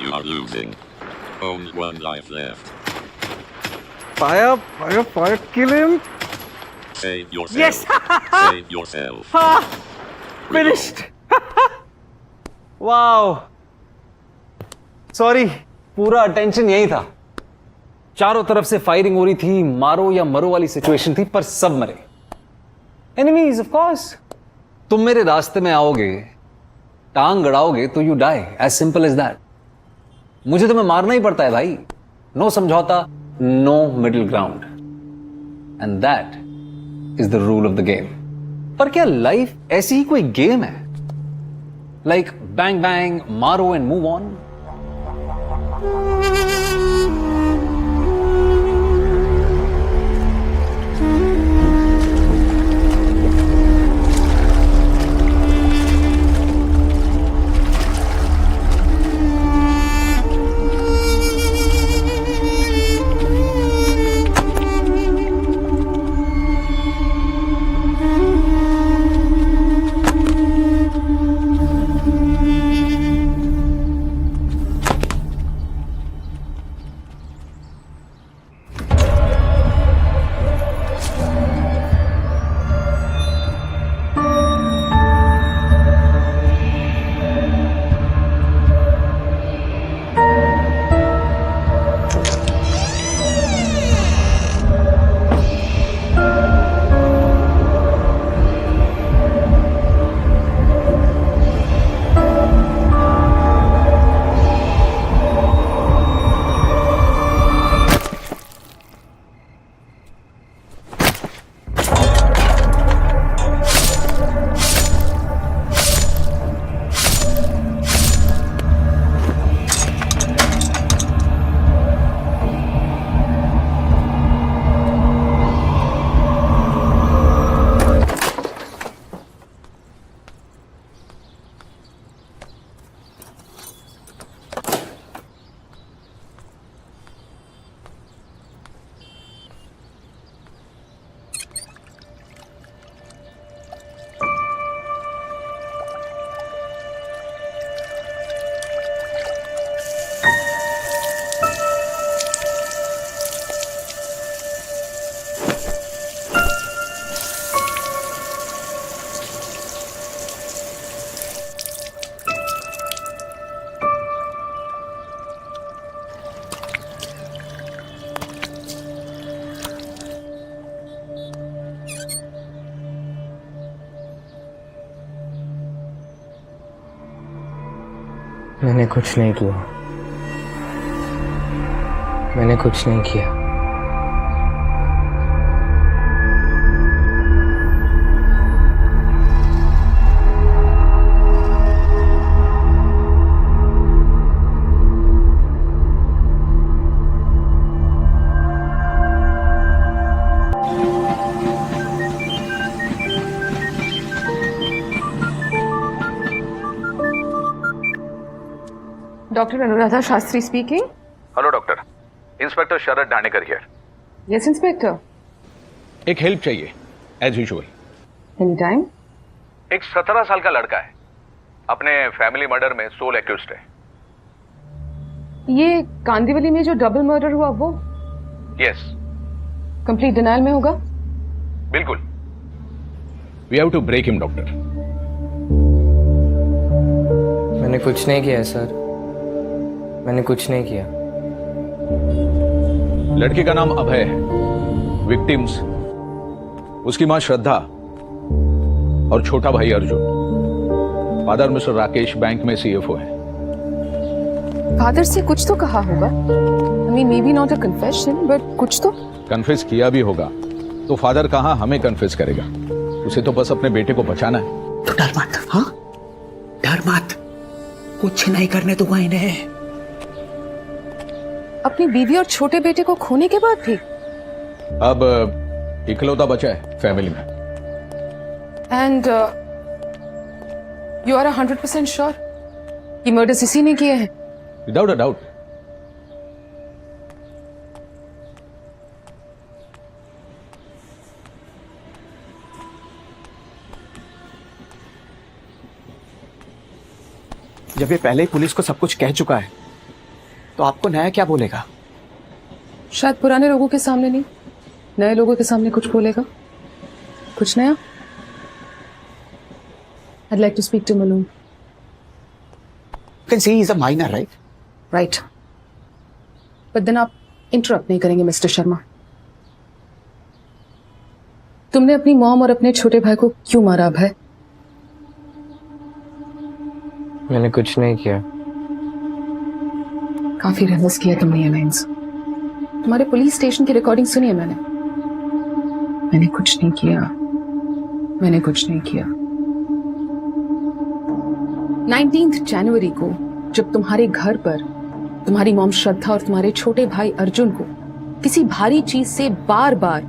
You are losing. Only one life left. Fire, kill him. Save yourself. Yes! Save yourself. Finished. Wow. Sorry, पूरा attention यही था। चारों तरफ से firing हो रही थी, मारो या मरो वाली सिचुएशन थी, पर सब मरे। Enemies of course. तुम मेरे रास्ते में आओगे, टांग गड़ाओगे तो you die, as simple as that. मुझे तुम्हें मारना ही पड़ता है भाई। नो समझौता, no middle ground, and that is the rule of the game. पर क्या लाइफ ऐसी ही कोई गेम है? लाइक बैंग बैंग, मारो एंड मूव ऑन? मैंने कुछ नहीं किया। मैंने कुछ नहीं किया। Dr. Anuradha Shastri speaking. Hello doctor, inspector Sharad Dhanekar here. Yes, Inspector. एक हेल्प चाहिए एज यूजुअल। Anytime. एक 17 साल का लड़का है, अपने फैमिली मर्डर में सोल एक्यूज्ड है। ये कांदीवली में जो डबल मर्डर हुआ वो यस, कंप्लीट डिनायल में होगा? बिल्कुल। We have to break him doctor. मैंने कुछ नहीं किया सर, मैंने कुछ नहीं किया। लड़के का नाम अभय है, विक्टिम्स उसकी मां श्रद्धा और छोटा भाई Arjun. Father mister Rakesh bank में सीएफओ है। फादर से कुछ तो कहा होगा। I mean, maybe not a confession, but कुछ तो। कन्फेस किया भी होगा तो फादर कहां हमें कन्फेस करेगा? उसे तो बस अपने बेटे को बचाना है। तो डर मत, हाँ डर मत, कुछ नहीं करने दूंगा इन्हें। अपनी बीवी और छोटे बेटे को खोने के बाद भी? अब इकलौता बचा है फैमिली में। एंड यू आर 100% श्योर कि मर्डर्स इसी ने किए हैं? Without a doubt. जब ये पहले ही पुलिस को सब कुछ कह चुका है तो आपको नया क्या बोलेगा? शायद पुराने लोगों के सामने नहीं, नए लोगों के सामने कुछ बोलेगा, कुछ नया। I'd like to speak to Maloon. You can say he's a minor, right? Right. But then आप इंटरप्ट नहीं करेंगे मिस्टर शर्मा। तुमने अपनी मॉम और अपने छोटे भाई को क्यों मारा अभय? मैंने कुछ नहीं किया। काफी रिवर्स किया तुमने ये लाइंस। तुम्हारे पुलिस स्टेशन की रिकॉर्डिंग सुनी है मैंने। मैंने कुछ नहीं किया, मैंने कुछ नहीं किया। 19 जनवरी को जब तुम्हारे घर पर तुम्हारी मॉम श्रद्धा और तुम्हारे छोटे भाई अर्जुन को किसी भारी चीज से बार बार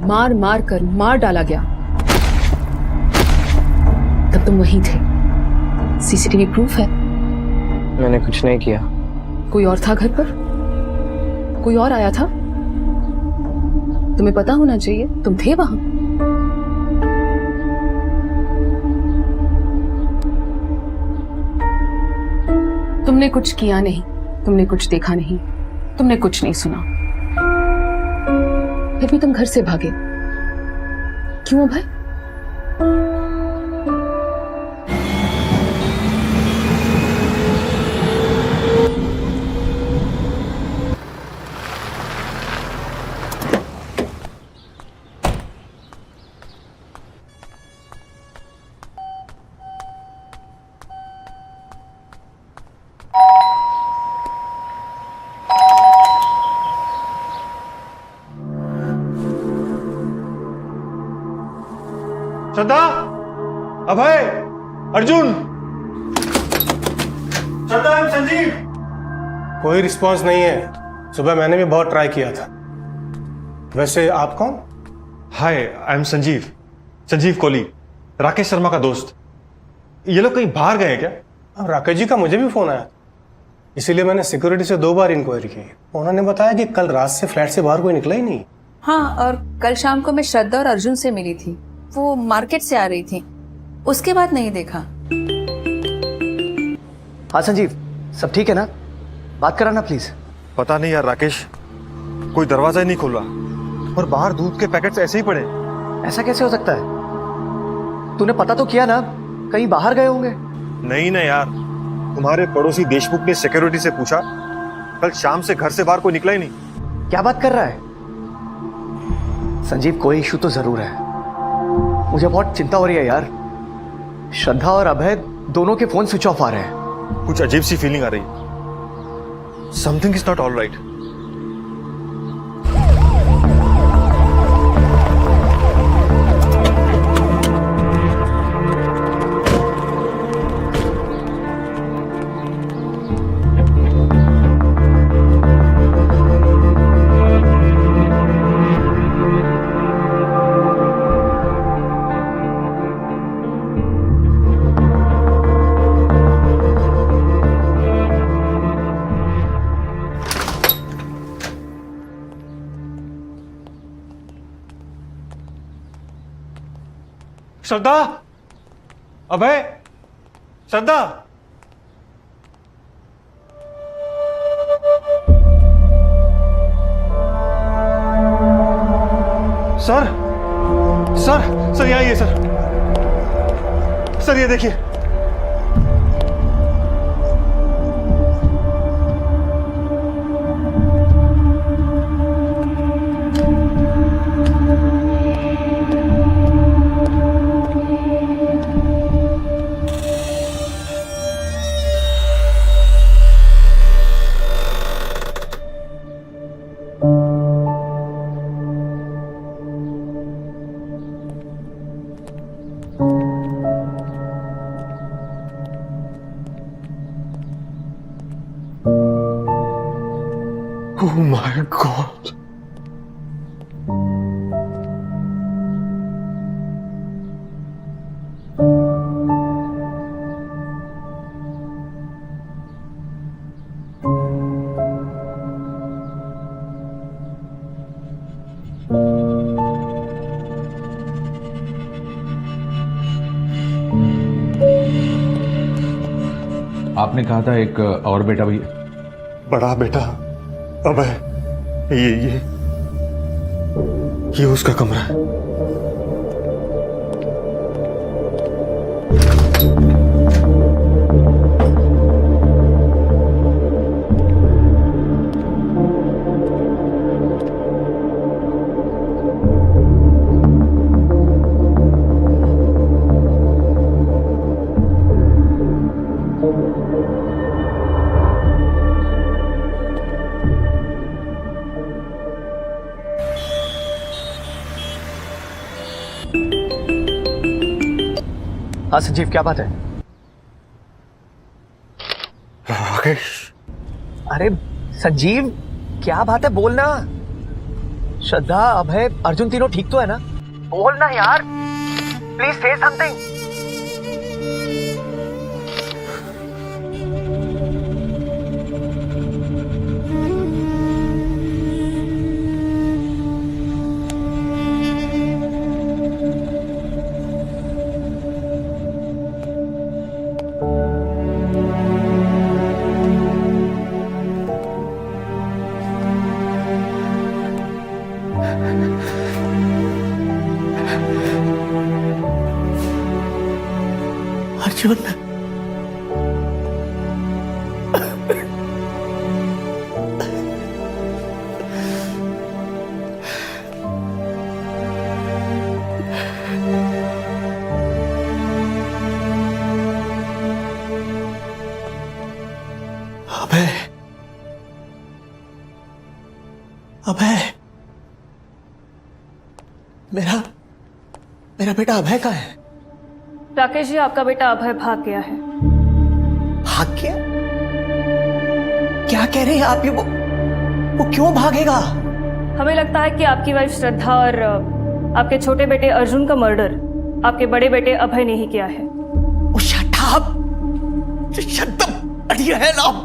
मार मार कर मार डाला गया, तब तुम वहीं थे। सीसीटीवी प्रूफ है। मैंने कुछ नहीं किया। कोई और था घर पर? कोई और आया था? तुम्हें पता होना चाहिए, तुम थे वहां। तुमने कुछ किया नहीं, तुमने कुछ देखा नहीं, तुमने कुछ नहीं सुना, फिर भी तुम घर से भागे। क्यों भाई? श्रद्धा, अभय, अर्जुन। श्रद्धा, I'm संजीव। कोई रिस्पांस नहीं है। सुबह मैंने भी बहुत ट्राई किया था। वैसे आप कौन? हाय, आई एम संजीव कोहली, राकेश शर्मा का दोस्त। ये लोग कहीं बाहर गए हैं क्या? राकेश जी का मुझे भी फोन आया, इसीलिए मैंने सिक्योरिटी से 2 बार इंक्वायरी की। उन्होंने बताया कि कल रात से फ्लैट से बाहर कोई निकला ही नहीं। हाँ, और कल शाम को मैं श्रद्धा और अर्जुन से मिली थी। वो मार्केट से आ रही थी, उसके बाद नहीं देखा। हाँ संजीव, सब ठीक है ना? बात कराना प्लीज। पता नहीं यार राकेश, कोई दरवाजा ही नहीं खोल रहा और बाहर दूध के पैकेट्स ऐसे ही पड़े। ऐसा कैसे हो सकता है? तूने पता तो किया ना, कहीं बाहर गए होंगे। नहीं ना यार, तुम्हारे पड़ोसी देशमुख ने सिक्योरिटी से पूछा, कल शाम से घर से बाहर कोई निकला ही नहीं। क्या बात कर रहा है संजीव? कोई इशू तो जरूर है। मुझे बहुत चिंता हो रही है यार। श्रद्धा और अभय दोनों के फोन स्विच ऑफ आ रहे हैं। कुछ अजीब सी फीलिंग आ रही है। Something is not all right. Shraddha, Abhay, Shraddha. Sir यहाँ आइए सर ये देखिए। Oh my God. आपने कहा था एक और बेटा भी है? बड़ा बेटा अभय, ये उसका कमरा है। हाँ संजीव, क्या बात है? राकेश, अरे संजीव, क्या बात है, बोलना। श्रद्धा, अभय, अर्जुन तीनों ठीक तो है ना? बोलना यार, प्लीज से समथिंग। अर्जुन, अभय, अभय, मेरा बेटा अभय कहाँ है? राकेश जी, आपका बेटा अभय भाग गया है। भाग गया? क्या कह रहे हैं आप? ये वो क्यों भागेगा? हमें लगता है कि आपकी वाइफ श्रद्धा और आपके छोटे बेटे अर्जुन का मर्डर आपके बड़े बेटे अभय ने ही किया है। Oh, shut up! Shut the bloody hell up!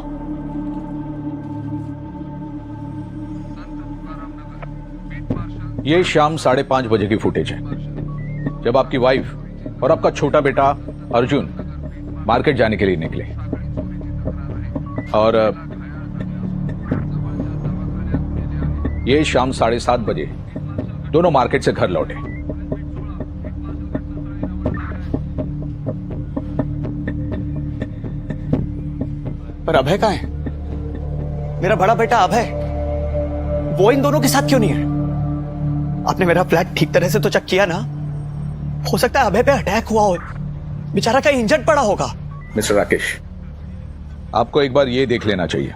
ये शाम 5:30 बजे की फुटेज है, जब आपकी वाइफ और आपका छोटा बेटा अर्जुन मार्केट जाने के लिए निकले और ये शाम 7:30 बजे दोनों मार्केट से घर लौटे। पर अभय कहाँ है? मेरा बड़ा बेटा अभय, वो इन दोनों के साथ क्यों नहीं है? आपने मेरा फ्लैट ठीक तरह से तो चेक किया ना? हो सकता है अभय पे अटैक हुआ हो, बेचारा कहीं इंजर्ड पड़ा होगा। मिस्टर राकेश, आपको एक बार ये देख लेना चाहिए।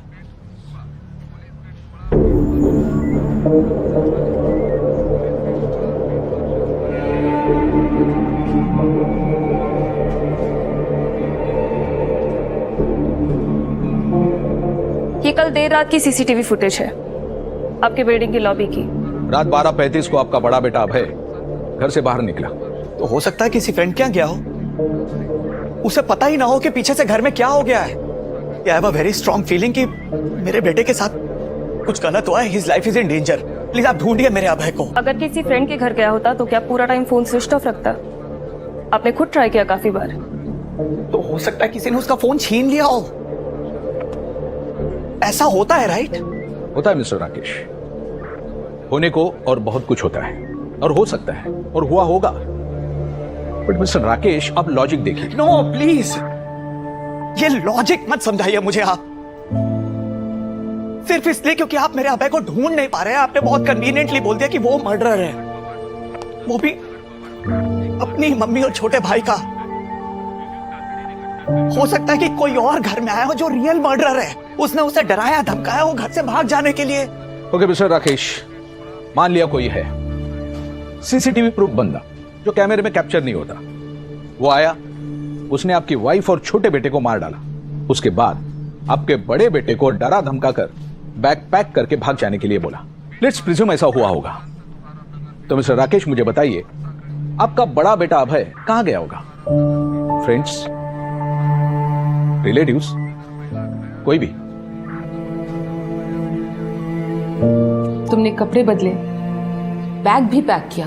ये कल देर रात की सीसीटीवी फुटेज है, आपके बिल्डिंग की लॉबी की। रात 12:35 को आपका बड़ा बेटा अभय घर से बाहर निकला। तो हो सकता है किसी फ्रेंड के यहाँ गया हो, उसे पता ही ना हो कि पीछे से घर में क्या हो गया है। I have a very strong feeling कि मेरे बेटे के साथ कुछ गलत हुआ है। His life is in danger. Please आप ढूंढिए मेरे अभय को। अगर किसी फ्रेंड के घर गया होता तो क्या पूरा टाइम फोन स्विच ऑफ रखता? आपने खुद ट्राई किया काफी बार। तो हो सकता है किसी ने उसका फोन छीन लिया हो। ऐसा होता है, राइट? होता है मिस्टर राकेश, होने को और बहुत कुछ होता है और हो सकता है और हुआ होगा। बट मिस्टर राकेश, आप लॉजिक देखिए। नो प्लीज, ये लॉजिक मत समझाइए मुझे आप, सिर्फ इसलिए क्योंकि आप मेरे अभय को ढूंढ नहीं पा रहे हैं। आपने बहुत कन्वीनियंटली बोल दिया कि वो मर्डरर है, वो भी अपनी मम्मी और छोटे भाई का। हो सकता है कि कोई और घर में आया हो जो रियल मर्डरर है, उसने उसे डराया धमकाया वो घर से भाग जाने के लिए। ओके मिस्टर राकेश, मान लिया कोई है सीसीटीवी प्रूफ बंदा जो कैमरे में कैप्चर नहीं होता, वो आया, उसने आपकी वाइफ और छोटे बेटे को मार डाला, उसके बाद आपके बड़े बेटे को डरा धमका कर बैग पैक करके भाग जाने के लिए बोला। लेट्स प्रिज्यूम ऐसा हुआ होगा। तो मिस्टर राकेश, मुझे बताइए, आपका बड़ा बेटा अभय कहां गया होगा? फ्रेंड्स, रिलेटिव्स, कोई भी? तुमने कपड़े बदले, बैग भी पैक किया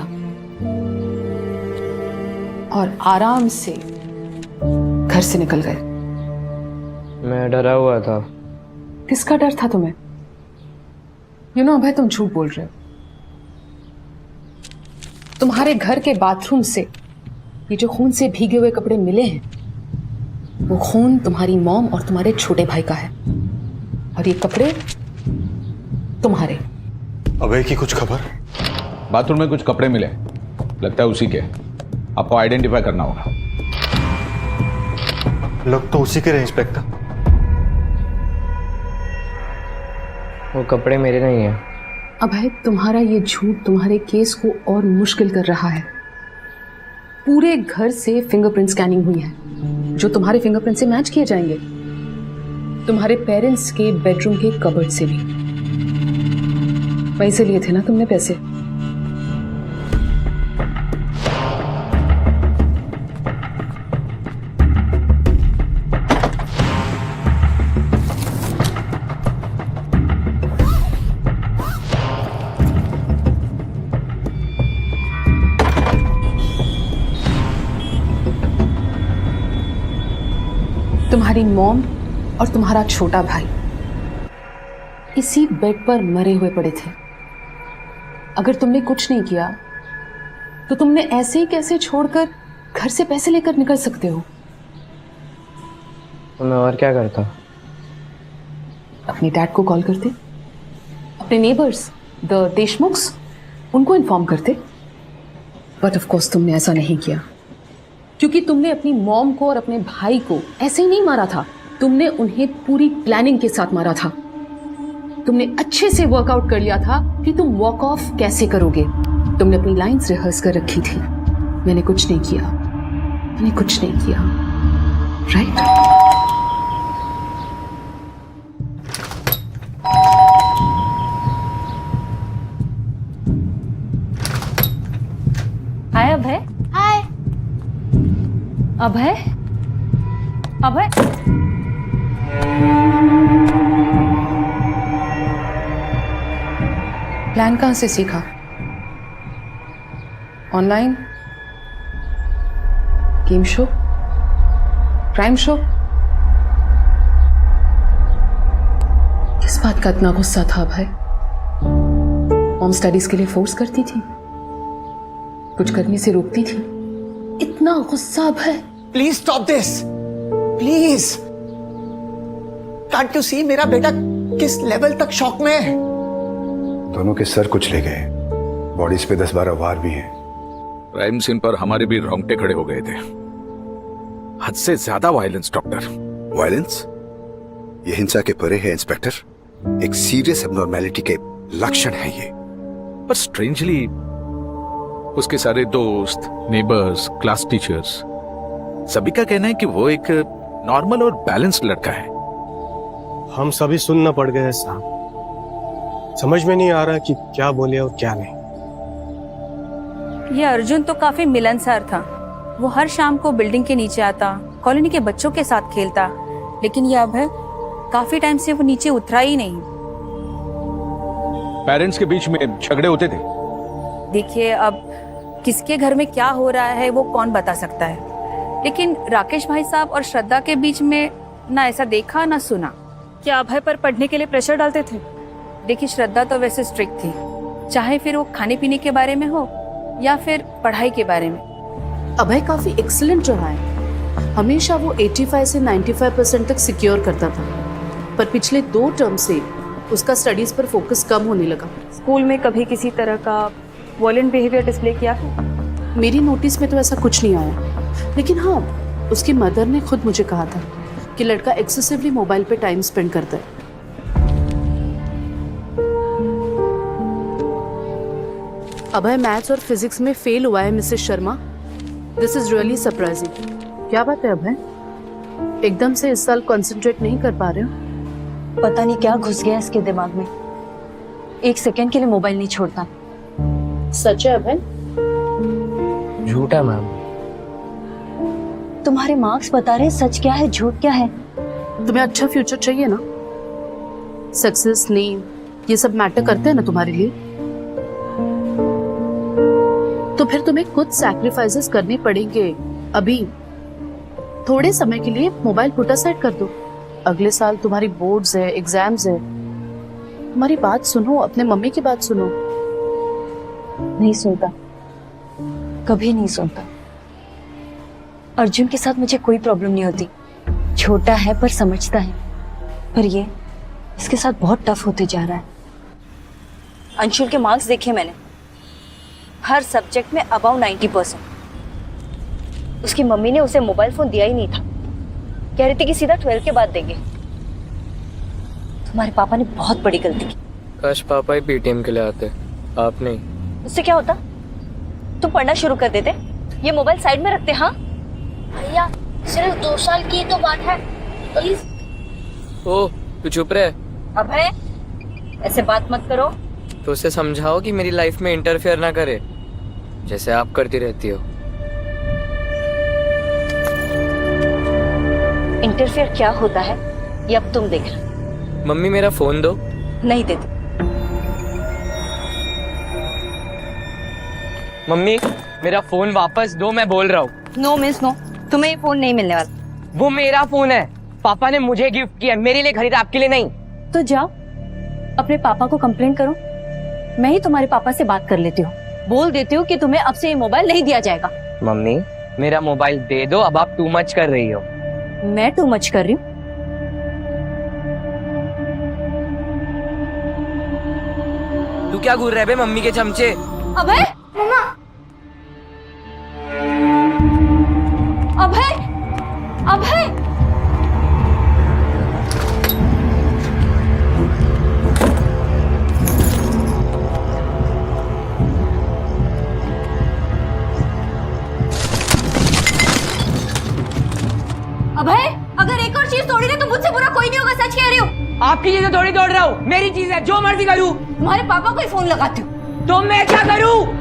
और आराम से घर से निकल गए। मैं डरा हुआ था। किसका डर था तुम्हें? यू नो अभय, तुम झूठ बोल रहे हो। तुम्हारे घर के बाथरूम से ये जो खून से भीगे हुए कपड़े मिले हैं, वो खून तुम्हारी मॉम और तुम्हारे छोटे भाई का है, और ये कपड़े तुम्हारे। अभय की कुछ खबर? बाथरूम में कुछ कपड़े मिले, लगता है उसी के। आपको आइडेंटिफाई करना होगा। लग तो उसी के रहे इंस्पेक्टर। वो कपड़े मेरे नहीं है। अभय, तुम्हारा ये झूठ तुम्हारे केस को और मुश्किल कर रहा है। पूरे घर से फिंगरप्रिंट स्कैनिंग हुई है, जो तुम्हारे फिंगरप्रिंट से मैच किए जाएंगे। तुम्हारे पेरेंट्स के बेडरूम के कबर्ड से भी। वहीं से लिए थे ना तुमने पैसे? तुम्हारी मॉम और तुम्हारा छोटा भाई इसी बेड पर मरे हुए पड़े थे। अगर तुमने कुछ नहीं किया तो तुमने ऐसे ही कैसे छोड़कर घर से पैसे लेकर निकल सकते हो? तो मैं और क्या करता? अपने डैड को कॉल करते, अपने नेबर्स द देशमुख्स, उनको इन्फॉर्म करते। बट ऑफ कोर्स तुमने ऐसा नहीं किया, क्योंकि तुमने अपनी मॉम को और अपने भाई को ऐसे ही नहीं मारा था। तुमने उन्हें पूरी प्लानिंग के साथ मारा था। तुमने अच्छे से वर्कआउट कर लिया था कि तुम वॉक ऑफ कैसे करोगे। तुमने अपनी लाइंस रिहर्स कर रखी थी। मैंने कुछ नहीं किया, मैंने कुछ नहीं किया, राइट? हाय अभय। हाय। अभय, अभय, प्लान कहां से सीखा? Online? Game show? Crime show? किस बात का इतना गुस्सा था भाई? मॉम स्टडीज के लिए फोर्स करती थी, कुछ करने से रोकती थी। इतना गुस्सा भाई? Please stop this, please. Can't you see मेरा बेटा किस लेवल तक शॉक में है? दोनों के सर कुछ ले गए, बॉडीज पे 10-12 वार भी हैं। क्राइम सीन पर हमारे भी रोंगटे खड़े हो गए थे। हद से ज्यादा वायलेंस डॉक्टर। वायलेंस? ये हिंसा के परे है इंस्पेक्टर। एक सीरियस एब्नॉर्मेलिटी के लक्षण है ये। पर स्ट्रेंजली उसके सारे दोस्त, नेबर्स, क्लास टीचर्स, सभी का कहना है कि वो एक नॉर्मल और बैलेंस्ड लड़का है। हम सभी सुनना पड़ गए साहब। समझ में नहीं आ रहा कि क्या बोले और क्या नहीं। ये अर्जुन तो काफी मिलनसार था। वो हर शाम को बिल्डिंग के नीचे आता, कॉलोनी के बच्चों के साथ खेलता। लेकिन ये अभय काफी टाइम से वो नीचे उतरा ही नहीं। पेरेंट्स के बीच में झगड़े होते थे। देखिए, अब किसके घर में क्या हो रहा है वो कौन बता सकता है, लेकिन राकेश भाई साहब और श्रद्धा के बीच में ना ऐसा देखा ना सुना। क्या अभय पर पढ़ने के लिए प्रेशर डालते थे? देखिए, श्रद्धा तो वैसे स्ट्रिक्ट थी, चाहे फिर वो खाने पीने के बारे में हो या फिर पढ़ाई के बारे में। अभय काफी एक्सीलेंट रहा है। हमेशा वो 85 से 95% तक सिक्योर करता था, पर पिछले 2 टर्म से उसका स्टडीज पर फोकस कम होने लगा। स्कूल में कभी किसी तरह का वॉयलेंट बिहेवियर डिस्प्ले किया? मेरी नोटिस में तो ऐसा कुछ नहीं आया, लेकिन हाँ, उसकी मदर ने खुद मुझे कहा था कि लड़का एक्सेसिवली मोबाइल पे टाइम स्पेंड करता है। अभय मैथ्स और फिजिक्स में फेल हुआ है Mrs Sharma. This is really surprising. क्या बात है अभय, एकदम से इस साल कंसंट्रेट नहीं कर पा रहे हो? पता नहीं क्या घुस गया इसके दिमाग में, 1 सेकंड के लिए मोबाइल नहीं छोड़ता। सच है अभय? झूठा मैम। तुम्हारे मार्क्स बता रहे सच क्या है झूठ क्या है। तुम्हें अच्छा फ्यूचर चाहिए ना, सक्सेस, नेम, ये सब मैटर करते हैं ना तुम्हारे लिए, तो फिर तुम्हें कुछ सैक्रिफाइसेस करने पड़ेंगे। अभी थोड़े समय के लिए मोबाइल पुट असाइड कर दो। अगले साल तुम्हारी बोर्ड्स है, एग्जाम्स है। तुम्हारी बात सुनो, अपने मम्मी की बात सुनो। नहीं सुनता, कभी नहीं सुनता। अर्जुन के साथ मुझे कोई प्रॉब्लम नहीं होती, छोटा है पर समझता है। पर ये इसके साथ बहुत टफ होते जा रहा है। अंशुल के मार्क्स देखे मैंने, हर सब्जेक्ट में अबाउ 90%। उसकी मम्मी ने उसे मोबाइल फोन दिया ही नहीं था, कह रही थी कि सीधा 12 के बाद देंगे। तुम्हारे पापा ने बहुत बड़ी गलती की। काश पापा ही पीटीएम के लिए आते, आप नहीं। उससे क्या होता, तुम पढ़ना शुरू कर देते, ये मोबाइल साइड में रखते। हाँ भैया सिर्फ 2 साल की तो बात है, प्लीज। ओ तू चुप रहे। अभय ऐसे बात मत करो। तो उसे समझाओ कि मेरी लाइफ में इंटरफेयर ना करे, जैसे आप करती रहती हो। इंटरफेयर क्या होता है ये अब तुम देख लो। मम्मी मेरा फोन दो। नहीं देती। मम्मी मेरा फोन वापस दो, मैं बोल रहा हूँ। नो मिस नो, तुम्हें ये फोन नहीं मिलने वाला। वो मेरा फोन है, पापा ने मुझे गिफ्ट किया, मेरे लिए खरीदा, आपके लिए नहीं। तो जाओ अपने पापा को कंप्लेन करो, मैं ही तुम्हारे पापा से बात कर लेती हूँ। बोल देती हूँ कि तुम्हें अब से ये मोबाइल नहीं दिया जाएगा। मम्मी मेरा मोबाइल दे दो, अब आप टू मच कर रही हो। मैं टू मच कर रही हूँ? तू क्या घूर रहे बे मम्मी के चमचे? अभय, मम्मा, अभय, अभय, अभय, अगर एक और चीज तोड़ी ना तो मुझसे बुरा कोई नहीं होगा, सच कह रही हूँ। आपकी चीजें थोड़ी तोड़ रहा हूँ, मेरी चीज है, जो मर्जी करूँ। तुम्हारे पापा को ही फोन लगाती हूँ। तो मैं क्या करूँ?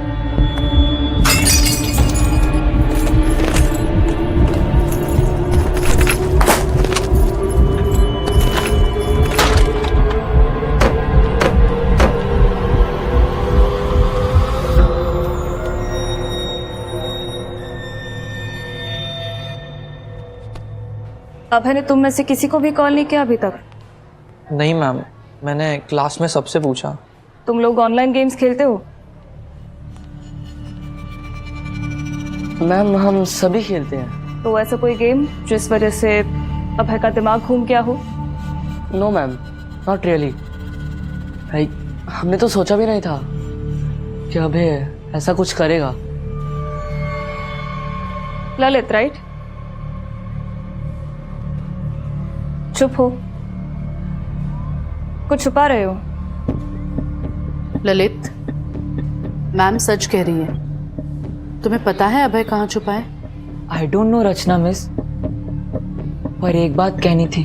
अभय ने तुम में से किसी को भी कॉल नहीं किया अभी तक? नहीं मैम, मैंने क्लास में सबसे पूछा। तुम लोग ऑनलाइन गेम्स खेलते हो? मैम हम सभी खेलते हैं। तो ऐसा कोई गेम जिस वजह से अभय का दिमाग घूम गया हो? No ma'am, not really. हमने तो सोचा भी नहीं था कि अभय ऐसा कुछ करेगा। ललित राइट? चुप हो, कुछ छुपा रहे हो। ललित, मैम सच कह रही है। तुम्हें पता है अभय कहाँ छुपा है? I don't know Rachna miss, पर एक बात कहनी थी।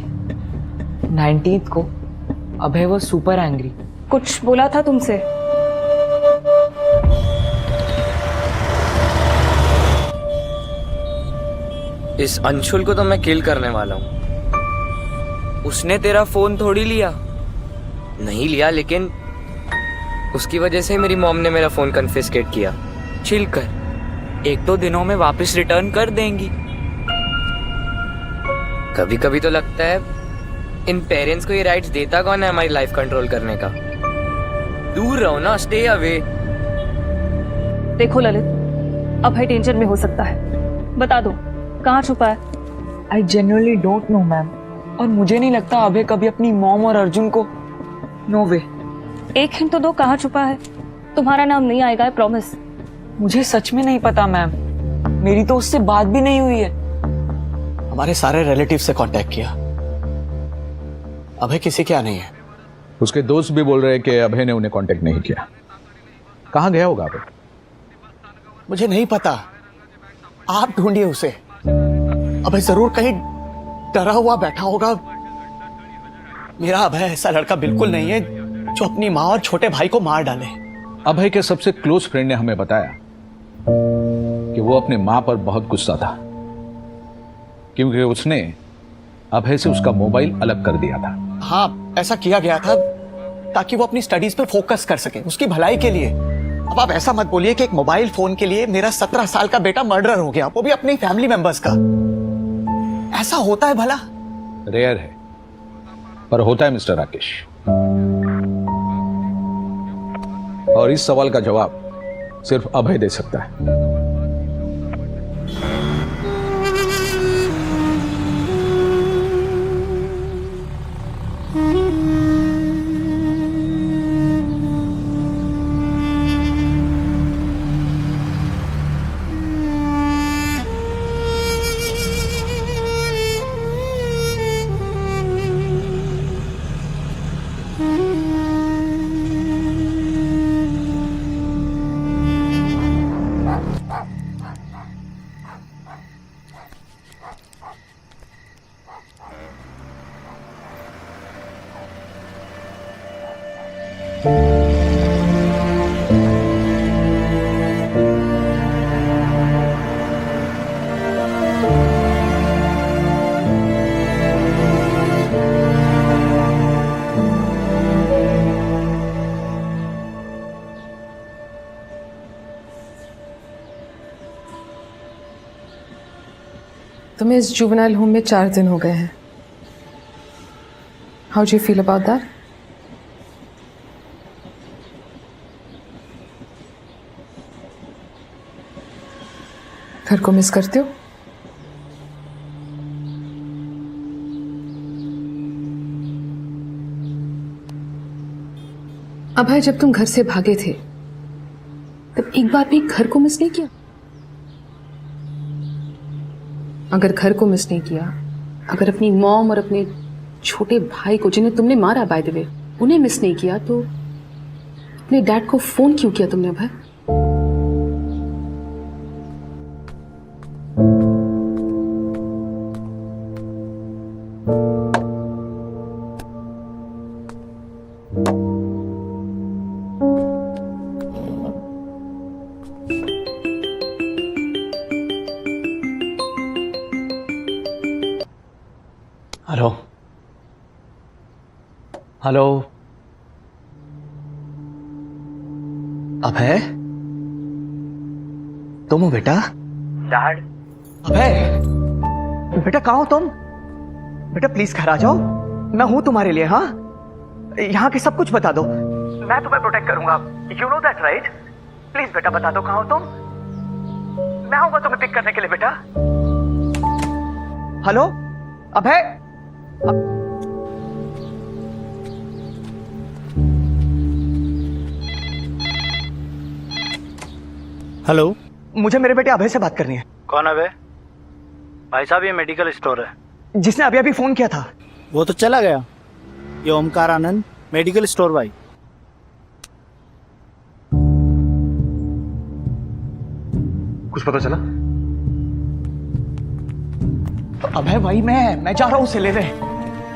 19th को अभय वो सुपर एंग्री। कुछ बोला था तुमसे? इस अंशुल को तो मैं किल करने वाला हूँ। उसने तेरा फोन थोड़ी लिया, नहीं लिया, लेकिन उसकी वजह से मेरी मॉम ने मेरा फोन कन्फिस्केट किया। चिल कर, 1-2 दिनों में वापस रिटर्न कर देंगी। कभी कभी तो लगता है इन पेरेंट्स को ये राइट्स देता कौन है हमारी लाइफ कंट्रोल करने का। दूर रहो ना, स्टे अवे। देखो ललित, अभय डेंजर में हो सकता है, बता दो कहाँ छुपा है? I genuinely don't know ma'am, और मुझे नहीं लगता अभय कभी अपनी मॉम और अर्जुन को। नो वे। एक हिंट तो दो, कहाँ छुपा है? तुम्हारा नाम नहीं आएगा, प्रॉमिस। मुझे सच में नहीं पता मैम, मेरी तो उससे बात भी नहीं हुई है। हमारे सारे रिलेटिव से कांटेक्ट किया, अभय किसी क्या नहीं है। उसके दोस्त भी बोल रहे हैं कि अभय ने उन्हें कांटेक्ट नहीं किया। कहाँ गया होगा अभय? मुझे नहीं पता, आप ढूंढिए उसे। अभय जरूर कहीं डरा हुआ बैठा होगा। मेरा अभय ऐसा लड़का बिल्कुल नहीं है जो अपनी माँ और छोटे भाई को मार डाले। अभय के सबसे क्लोज फ्रेंड ने हमें बताया कि वो अपने मां पर बहुत गुस्सा था, क्योंकि उसने अभय से उसका मोबाइल अलग कर दिया था। हाँ, ऐसा किया गया था ताकि वो अपनी स्टडीज पे फोकस कर सके, उसकी भलाई के लिए। अब आप ऐसा मत बोलिए कि एक मोबाइल फोन के लिए मेरा 17 साल का बेटा मर्डर हो गया, वो भी अपनी फैमिली मेंबर्स का। ऐसा होता है भला? रेयर है, पर होता है मिस्टर राकेश, और इस सवाल का जवाब सिर्फ अभय दे सकता है। तुम्हें इस जुवेनाइल होम में 4 दिन हो गए हैं। How do you feel about that? घर को मिस करते हो? अभय, जब तुम घर से भागे थे तब एक बार भी घर को मिस नहीं किया? अगर घर को मिस नहीं किया, अगर अपनी मॉम और अपने छोटे भाई को, जिन्हें तुमने मारा बाय द वे, उन्हें मिस नहीं किया, तो अपने डैड को फोन क्यों किया तुमने अभय? हेलो हेलो, अभय, तुम हो बेटा? डैड। अभय, बेटा कहाँ हो तुम? बेटा प्लीज घर आ जाओ, मैं हूं तुम्हारे लिए। हाँ, यहाँ के सब कुछ बता दो, मैं तुम्हें प्रोटेक्ट करूंगा। You know that right? Please बेटा बता दो कहाँ हो तुम, मैं आऊंगा तुम्हें पिक करने के लिए बेटा। हेलो अभय। हेलो, मुझे मेरे बेटे अभय से बात करनी है। कौन अभय? भाई साहब, ये मेडिकल स्टोर है। जिसने अभी अभी फोन किया था वो तो चला गया। ये ओमकार आनंद मेडिकल स्टोर भाई। कुछ पता चला? तो अभय भाई, मैं जा रहा हूँ उसे लेने।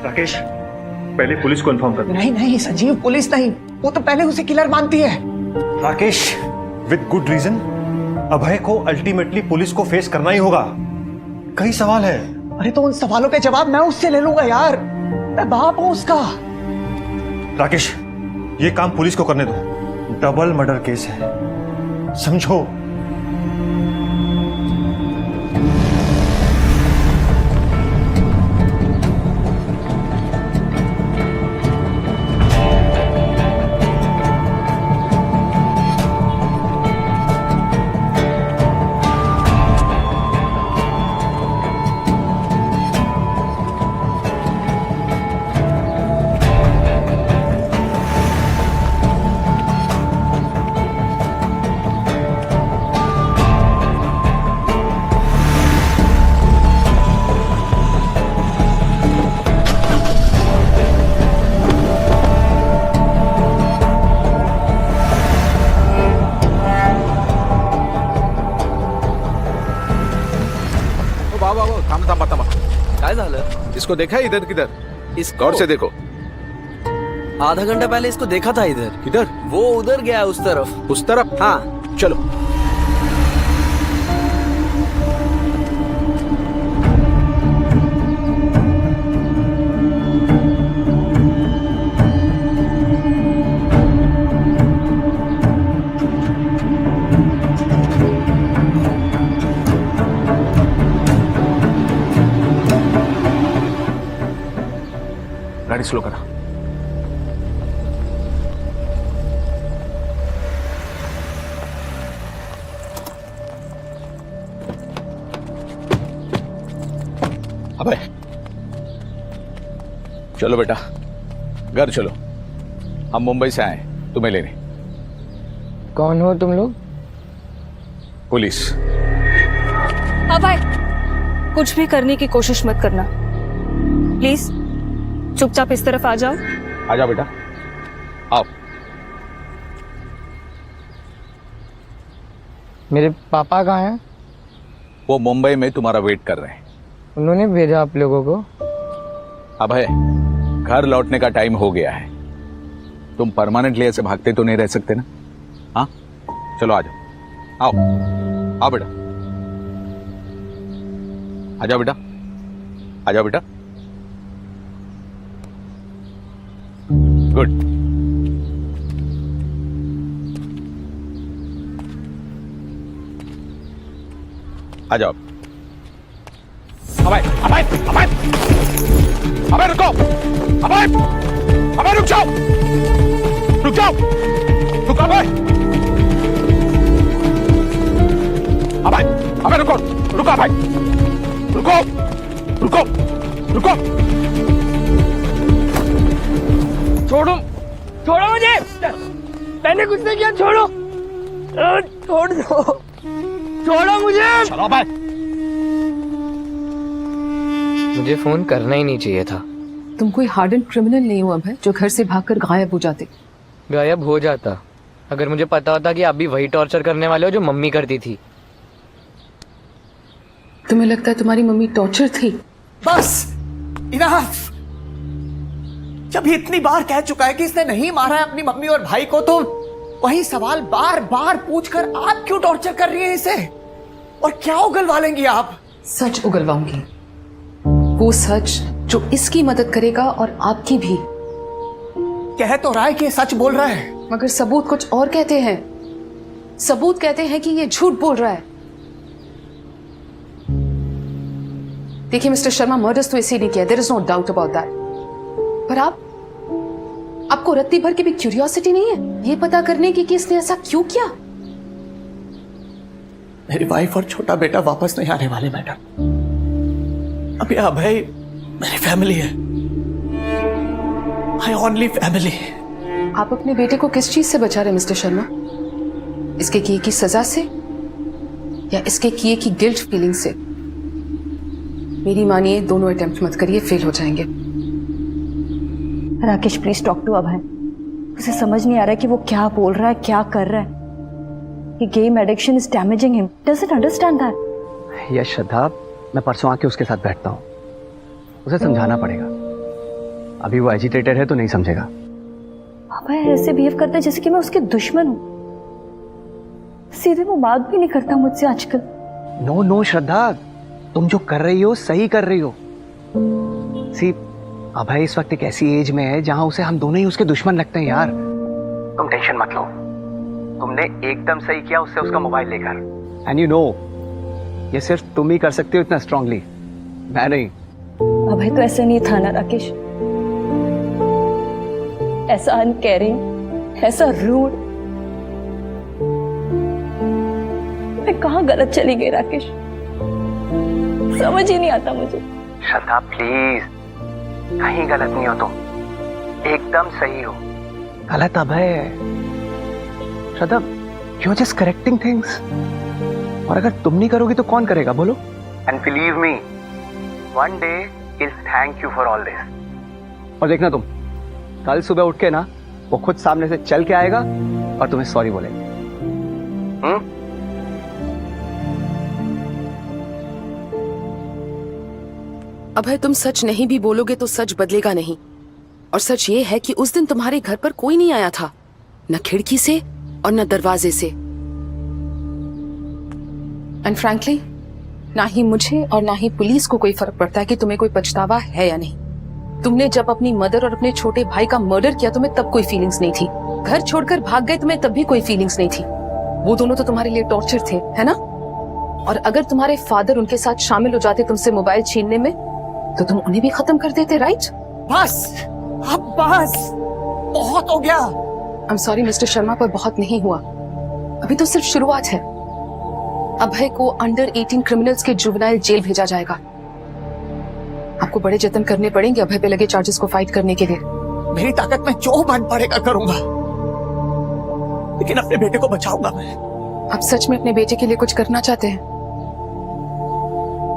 राकेश, पहले पुलिस को इन्फॉर्म कर। नहीं नहीं संजीव, पुलिस नहीं, वो तो पहले उसे किलर मानती है। राकेश, विद गुड रीजन अभय को अल्टीमेटली पुलिस को फेस करना ही होगा। कई सवाल है। अरे तो उन सवालों के जवाब मैं उससे ले लूंगा यार, मैं बाप हूं उसका। राकेश, ये काम पुलिस को करने दो। डबल मर्डर केस है, समझो। काय झालं? इसको देखा है इधर किधर? इस गौर से देखो। आधा घंटा पहले इसको देखा था इधर। किधर? वो उधर गया उस तरफ। उस तरफ? हाँ चलो। स्लो करा। अबे चलो बेटा, घर चलो। हम मुंबई से आए तुम्हें लेने। कौन हो तुम लोग? पुलिस। अभय, कुछ भी करने की कोशिश मत करना प्लीज। चुपचाप इस तरफ आ जाओ। आ जाओ बेटा, आओ। मेरे पापा कहाँ हैं? वो मुंबई में तुम्हारा वेट कर रहे हैं। उन्होंने भेजा आप लोगों को? अभय, घर लौटने का टाइम हो गया है। तुम परमानेंटली ऐसे भागते तो नहीं रह सकते ना। हाँ चलो आ जाओ, आओ आओ बेटा, आ जाओ बेटा, आ जाओ बेटा। गुड। आ जाओ। अभय अभय अभय अभय रुको, अभय अभय रुक जाओ, रुक जाओ, रुको अभय, अभय अभय रुको, रुको अभय, रुको रुको रुको। छोड़ो, छोड़ो मुझे, मैंने कुछ नहीं किया। छोड़ो, छोड़ दो, छोड़ो मुझे। चलो अभय। मुझे फोन करना ही नहीं चाहिए था। तुम कोई हार्डन क्रिमिनल नहीं हो अभय जो घर से भागकर गायब हो जाते। गायब हो जाता अगर मुझे पता होता कि आप भी वही टॉर्चर करने वाले हो जो मम्मी करती थी। तुम्हें लगता है तुम्हारी मम्मी टॉर्चर थी? बस इनफ। जब ये इतनी बार कह चुका है कि इसने नहीं मारा है अपनी मम्मी और भाई को, तो वही सवाल बार बार पूछकर आप क्यों टॉर्चर कर रही हैं इसे? और क्या उगलवालेंगी आप? सच उगलवाऊंगी, वो सच जो इसकी मदद करेगा और आपकी भी। कह तो रहा है कि ये सच बोल रहा है, मगर सबूत कुछ और कहते हैं। सबूत कहते हैं कि ये झूठ बोल रहा है। देखिए मिस्टर शर्मा, मर्डर्स तो इसी ने किया, there is no doubt about that. पर आपको रत्ती भर की भी क्यूरियोसिटी नहीं है ये पता करने की कि इसने ऐसा क्यों किया? मेरी वाइफ और छोटा बेटा वापस नहीं आने वाले मैडम। अब ये अभय मेरी फैमिली है, माय ओनली फैमिली। आप अपने बेटे को किस चीज से बचा रहे मिस्टर शर्मा? इसके किए की सजा से या इसके किए की गिल्ट फीलिंग से? मेरी मानिए, दोनों अटेम्प्ट मत करिए, फेल हो जाएंगे। राकेश प्लीज टॉक टू अभय। उसे समझ नहीं आ रहा है कि वो क्या बोल रहा है, क्या कर रहा है। ये game addiction is damaging him, doesn't understand that. Yes Shraddha, मैं परसों आके उसके साथ बैठता हूँ, उसे समझाना पड़ेगा। अभी वो एजिटेटेड है तो नहीं समझेगा। अभय ऐसे बिहेव करता है जैसे कि मैं उसके दुश्मन हूँ। सीधे वो बात भी नहीं करता मुझसे आजकल। नो नो श्रद्धा, तुम जो कर रही हो सही कर रही हो। सी, अभय इस वक्त एक ऐसी एज में है जहां उसे हम दोनों ही उसके दुश्मन लगते हैं यार। तुम टेंशन मत लो, तुमने एकदम सही किया उससे उसका मोबाइल लेकर। एंड यू नो, ये सिर्फ तुम ही कर सकते हो इतना स्ट्रांगली, मैं नहीं। अभय तो ऐसा नहीं था ना राकेश, ऐसा अनकेयरिंग, ऐसा रूड। मैं कहाँ गलत चली गई राकेश, समझ ही नहीं आता मुझे। श्रद्धा प्लीज, कहीं गलत नहीं हो तुम, एकदम सही हो। गलत अभय है Shraddha, you are just correcting things. और अगर तुम नहीं करोगी तो कौन करेगा बोलो? And believe me, one day is thank you for all this. और देखना तुम, कल सुबह उठ के ना वो खुद सामने से चल के आएगा और तुम्हें सॉरी बोलेगा। अभय, तुम सच नहीं भी बोलोगे तो सच बदलेगा नहीं। और सच ये है कि उस दिन तुम्हारे घर पर कोई नहीं आया था, न खिड़की से और न दरवाजे से। एंड फ्रैंकली, ना ही मुझे और ना ही पुलिस को कोई फर्क पड़ता है कि तुम्हें कोई पछतावा है या नहीं। तुमने जब अपनी मदर और अपने छोटे भाई का मर्डर किया तुम्हें तब कोई फीलिंग्स नहीं थी। घर छोड़कर भाग गए तुम्हें तब भी कोई फीलिंग्स नहीं थी। वो दोनों तो तुम्हारे लिए टॉर्चर थे, है ना? और अगर तुम्हारे फादर उनके साथ शामिल हो जाते तुमसे मोबाइल छीनने में तो तुम उन्हें भी खत्म कर देते, राइट? बस अब बस, बहुत हो गया। आई एम सॉरी मिस्टर शर्मा, पर बहुत नहीं हुआ। अभी तो सिर्फ शुरुआत है। अभय को अंडर 18 क्रिमिनल्स के जुवेनाइल जेल भेजा जाएगा। आपको बड़े जतन करने पड़ेंगे अभय पे लगे चार्जेस को फाइट करने के लिए। मेरी ताकत में जो बन पड़ेगा करूंगा, लेकिन अपने बेटे को बचाऊंगा मैं। आप सच में अपने बेटे के लिए कुछ करना चाहते हैं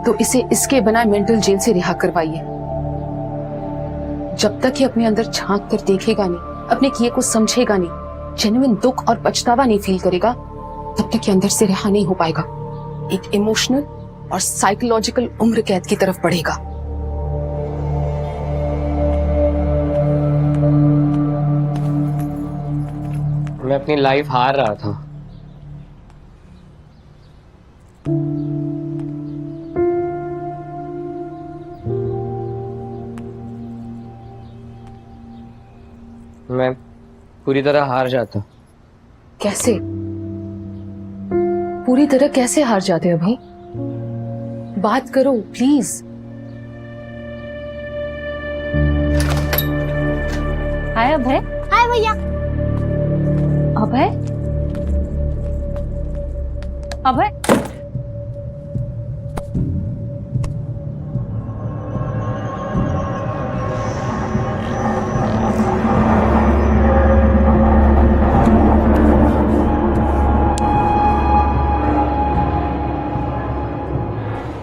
तो इसे इसके बनाए मेंटल जेल से रिहा करवाइए। जब तक ये अपने अंदर झांक कर देखेगा नहीं, अपने किए को समझेगा नहीं, जेन्युइन दुख और पछतावा नहीं फील करेगा, तब तक ये अंदर से रिहा नहीं हो पाएगा। एक इमोशनल और साइकोलॉजिकल उम्र कैद की तरफ बढ़ेगा। मैं अपनी लाइफ हार रहा था। मैं पूरी तरह हार जाता। कैसे? पूरी तरह कैसे हार जाते हैं भाई? बात करो प्लीज। हाय अभय। हाय भैया। अभय, अभय,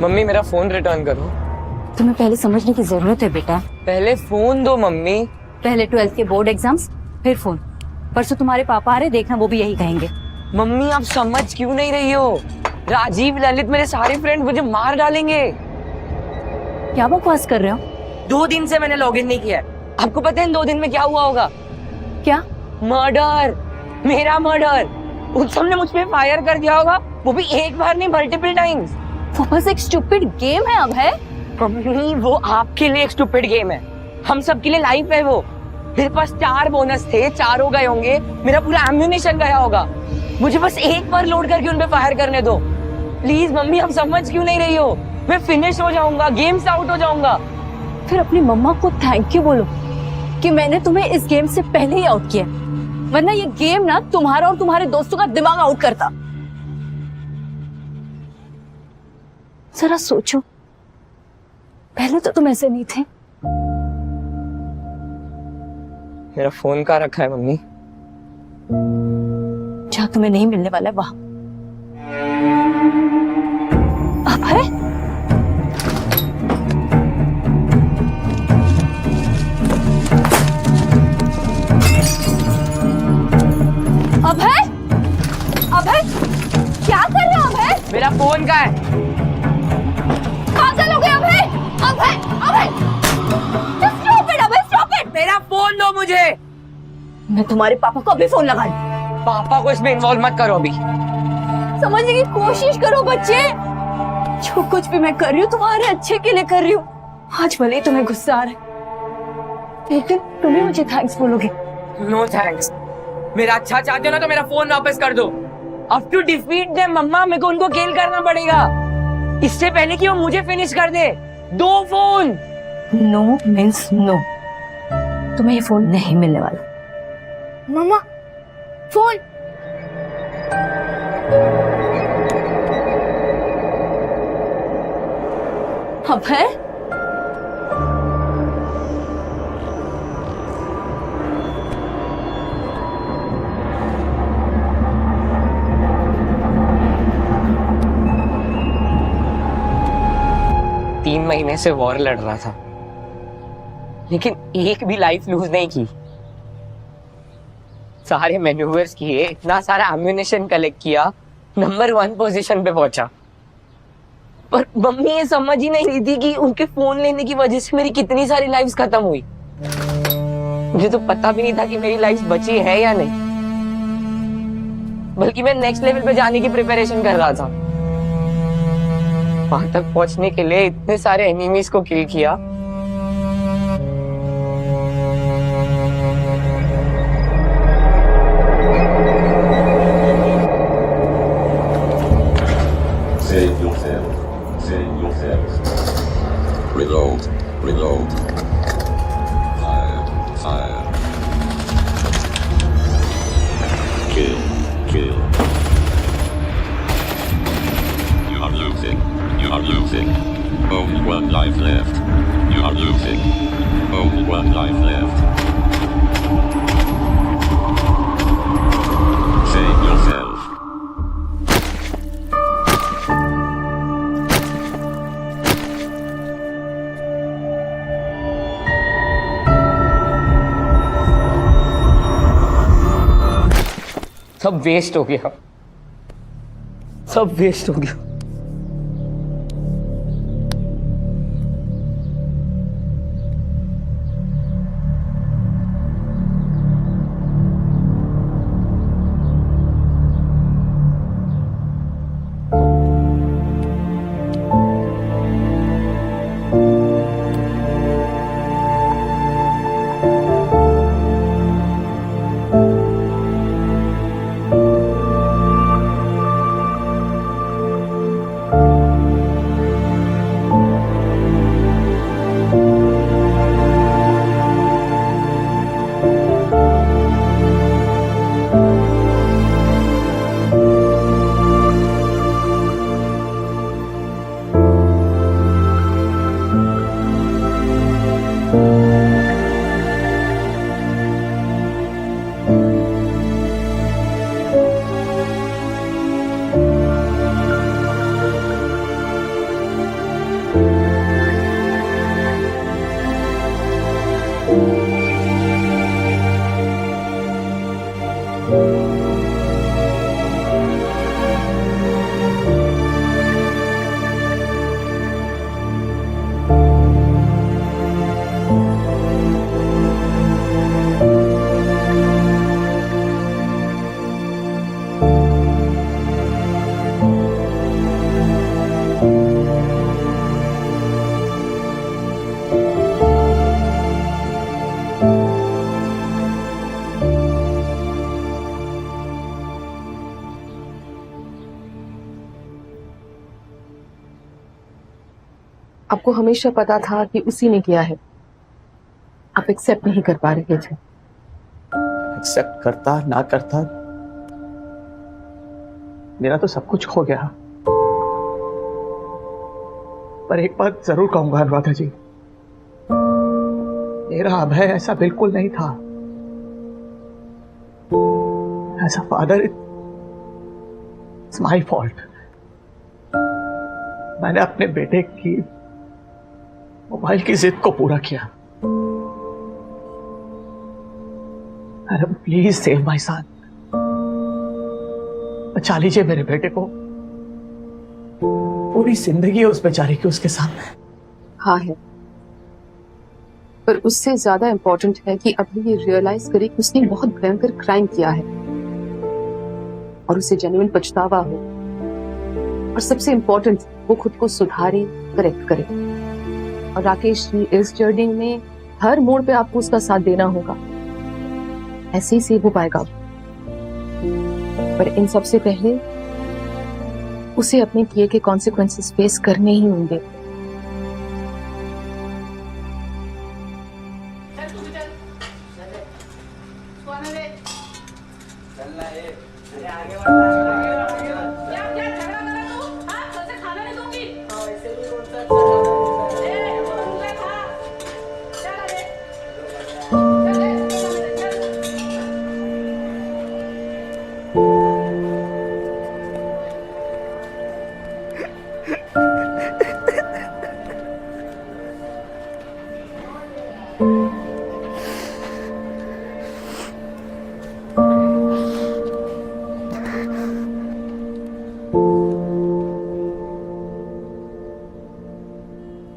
मम्मी मेरा फोन रिटर्न करो। तुम्हें पहले समझने की जरूरत है बेटा। पहले फोन दो मम्मी। पहले 12th के बोर्ड एग्जाम्स, फिर फोन। परसों तुम्हारे पापा आ रहे, देखना वो भी यही कहेंगे। मम्मी आप समझ क्यों नहीं रही हो? राजीव, ललित, मेरे सारे फ्रेंड मुझे मार डालेंगे। क्या बकवास कर रहे हो? 2 दिन से मैंने लॉगिन नहीं किया है। आपको पता है इन 2 दिन में क्या हुआ होगा? क्या? मर्डर, मेरा मर्डर। उत्सव ने मुझ पे फायर कर दिया होगा, वो भी एक बार नहीं, मल्टीपल टाइम्स। वो बस एक स्टूपिड गेम है अभय। मम्मी वो आपके लिए एक स्टूपिड गेम है, हम सब के लिए लाइफ है वो। मेरे पास 4 बोनस थे, 4 हो गए होंगे, मेरा पूरा एम्यूनिशन गया होगा। मुझे बस एक बार लोड करके उन पे फायर करने दो प्लीज। मम्मी आप समझ क्यों नहीं रही हो? मैं फिनिश हो जाऊंगा, गेम से आउट हो जाऊंगा। फिर अपनी मम्मा को थैंक यू बोलो कि मैंने तुम्हें इस गेम से पहले ही आउट किया, वरना ये गेम ना तुम्हारा और तुम्हारे दोस्तों का दिमाग आउट करता। जरा सोचो, पहले तो तुम ऐसे नहीं थे। मेरा फोन कहाँ रखा है मम्मी? जहाँ तुम्हें नहीं मिलने वाला है वहां। अभय, अभय, अभय, क्या कर रहे हो अभय? मेरा फोन कहाँ है? पागल हो गए अभय? अभय, अभय, stop it, Abhay, stop it! मेरा फोन दो मुझे। मैं तुम्हारे पापा को अभी फोन लगा लूं। पापा को इसमें इन्वॉल्व मत करो अभी। समझने की कोशिश करो बच्चे। जो कुछ भी मैं कर रही हूँ तुम्हारे अच्छे के लिए कर रही हूँ। आज भले ही तुम्हें गुस्सा आ रहा है, एक दिन तुम ही मुझे थैंक्स बोलोगे। No thanks. मेरा अच्छा चाहते हो ना तो मेरा फोन वापस कर दो। अब टू डिफीट देम मम्मा, मेरे को उनको किल करना पड़ेगा इससे पहले कि वो मुझे फिनिश कर दे। 2 फोन। No means no. तुम्हें ये फोन नहीं मिलने वाला। मम्मा, फोन। अभय, तीन महीने से वॉर लड़ रहा था, लेकिन एक भी लाइफ लूज नहीं की। सारे मैन्यूवर्स किए, इतना सारा एम्यूनेशन कलेक्ट किया, नंबर 1 पोजीशन पे पहुंचा। पर मम्मी ये समझ ही नहीं रही थी कि उनके फोन लेने की वजह से मेरी कितनी सारी लाइफ्स खत्म हुई। मुझे तो पता भी नहीं था कि मेरी लाइफ बची है या नहीं, बल्कि मैं नेक्स्ट लेवल पे जाने की प्रिपरेशन कर रहा था। वहां तक पहुंचने के लिए इतने सारे एनिमीज को किल किया। Save yourself. Save yourself. Reload. Reload. 5, सब वेस्ट हो गया, सब वेस्ट हो गया। आपको हमेशा पता था कि उसी ने किया है, आप एक्सेप्ट नहीं कर पा रहे थे। एक्सेप्ट करता ना करता, मेरा तो सब कुछ खो गया। पर एक बात जरूर कहूंगा अनुराधा जी, मेरा अभय ऐसा बिल्कुल नहीं था। As a father it's my fault. मैंने अपने बेटे की मोबाइल की जिद को पूरा किया। प्लीज सेव माय सन, बचा लीजिए मेरे बेटे को। पूरी जिंदगी है उस बेचारे की उसके सामने। हाँ है, पर उससे ज्यादा इंपॉर्टेंट है कि अभी ये रियलाइज करे कि उसने बहुत भयंकर क्राइम किया है और उसे जेन्युइन पछतावा हो, और सबसे इंपॉर्टेंट वो खुद को सुधारे, करेक्ट करे। और राकेश जी, इस जर्नी में हर मोड़ पे आपको उसका साथ देना होगा, ऐसे ही सेव हो पाएगा। पर इन सबसे पहले उसे अपने किए के कॉन्सिक्वेंसेस फेस करने ही होंगे।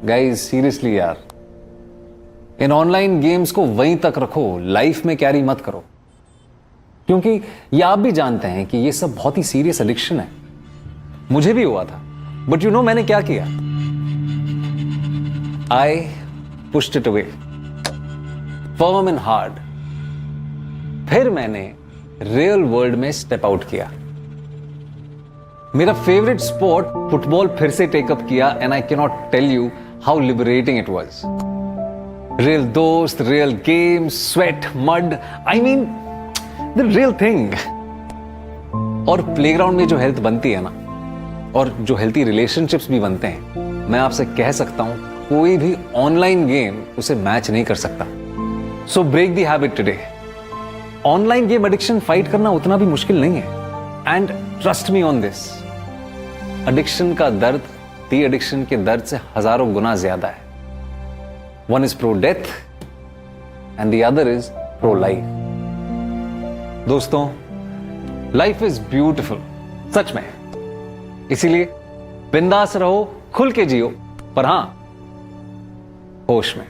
गाइस सीरियसली यार, इन ऑनलाइन गेम्स को वहीं तक रखो, लाइफ में कैरी मत करो। क्योंकि ये आप भी जानते हैं कि ये सब बहुत ही सीरियस एडिक्शन है। मुझे भी हुआ था, बट यू नो मैंने क्या किया? I pushed it away firm and hard. फिर मैंने रियल वर्ल्ड में स्टेप आउट किया। मेरा फेवरेट स्पोर्ट फुटबॉल फिर से टेकअप किया, and I can not tell you how liberating it was. Real दोस्त, real game, sweat, mud, I mean the real thing. और प्लेग्राउंड में जो हेल्थ बनती है ना, और जो हेल्थी रिलेशनशिप्स भी बनते हैं, मैं आपसे कह सकता हूं कोई भी ऑनलाइन गेम उसे मैच नहीं कर सकता। So break the habit today. Online game addiction fight करना उतना भी मुश्किल नहीं है, and trust me on this, addiction का दर्द डी एडिक्शन के दर्द से हजारों गुना ज्यादा है। One is pro death and the other is pro life. दोस्तों, लाइफ इज ब्यूटिफुल, सच में। इसीलिए बिंदास रहो, खुल के जियो, पर हां, होश में।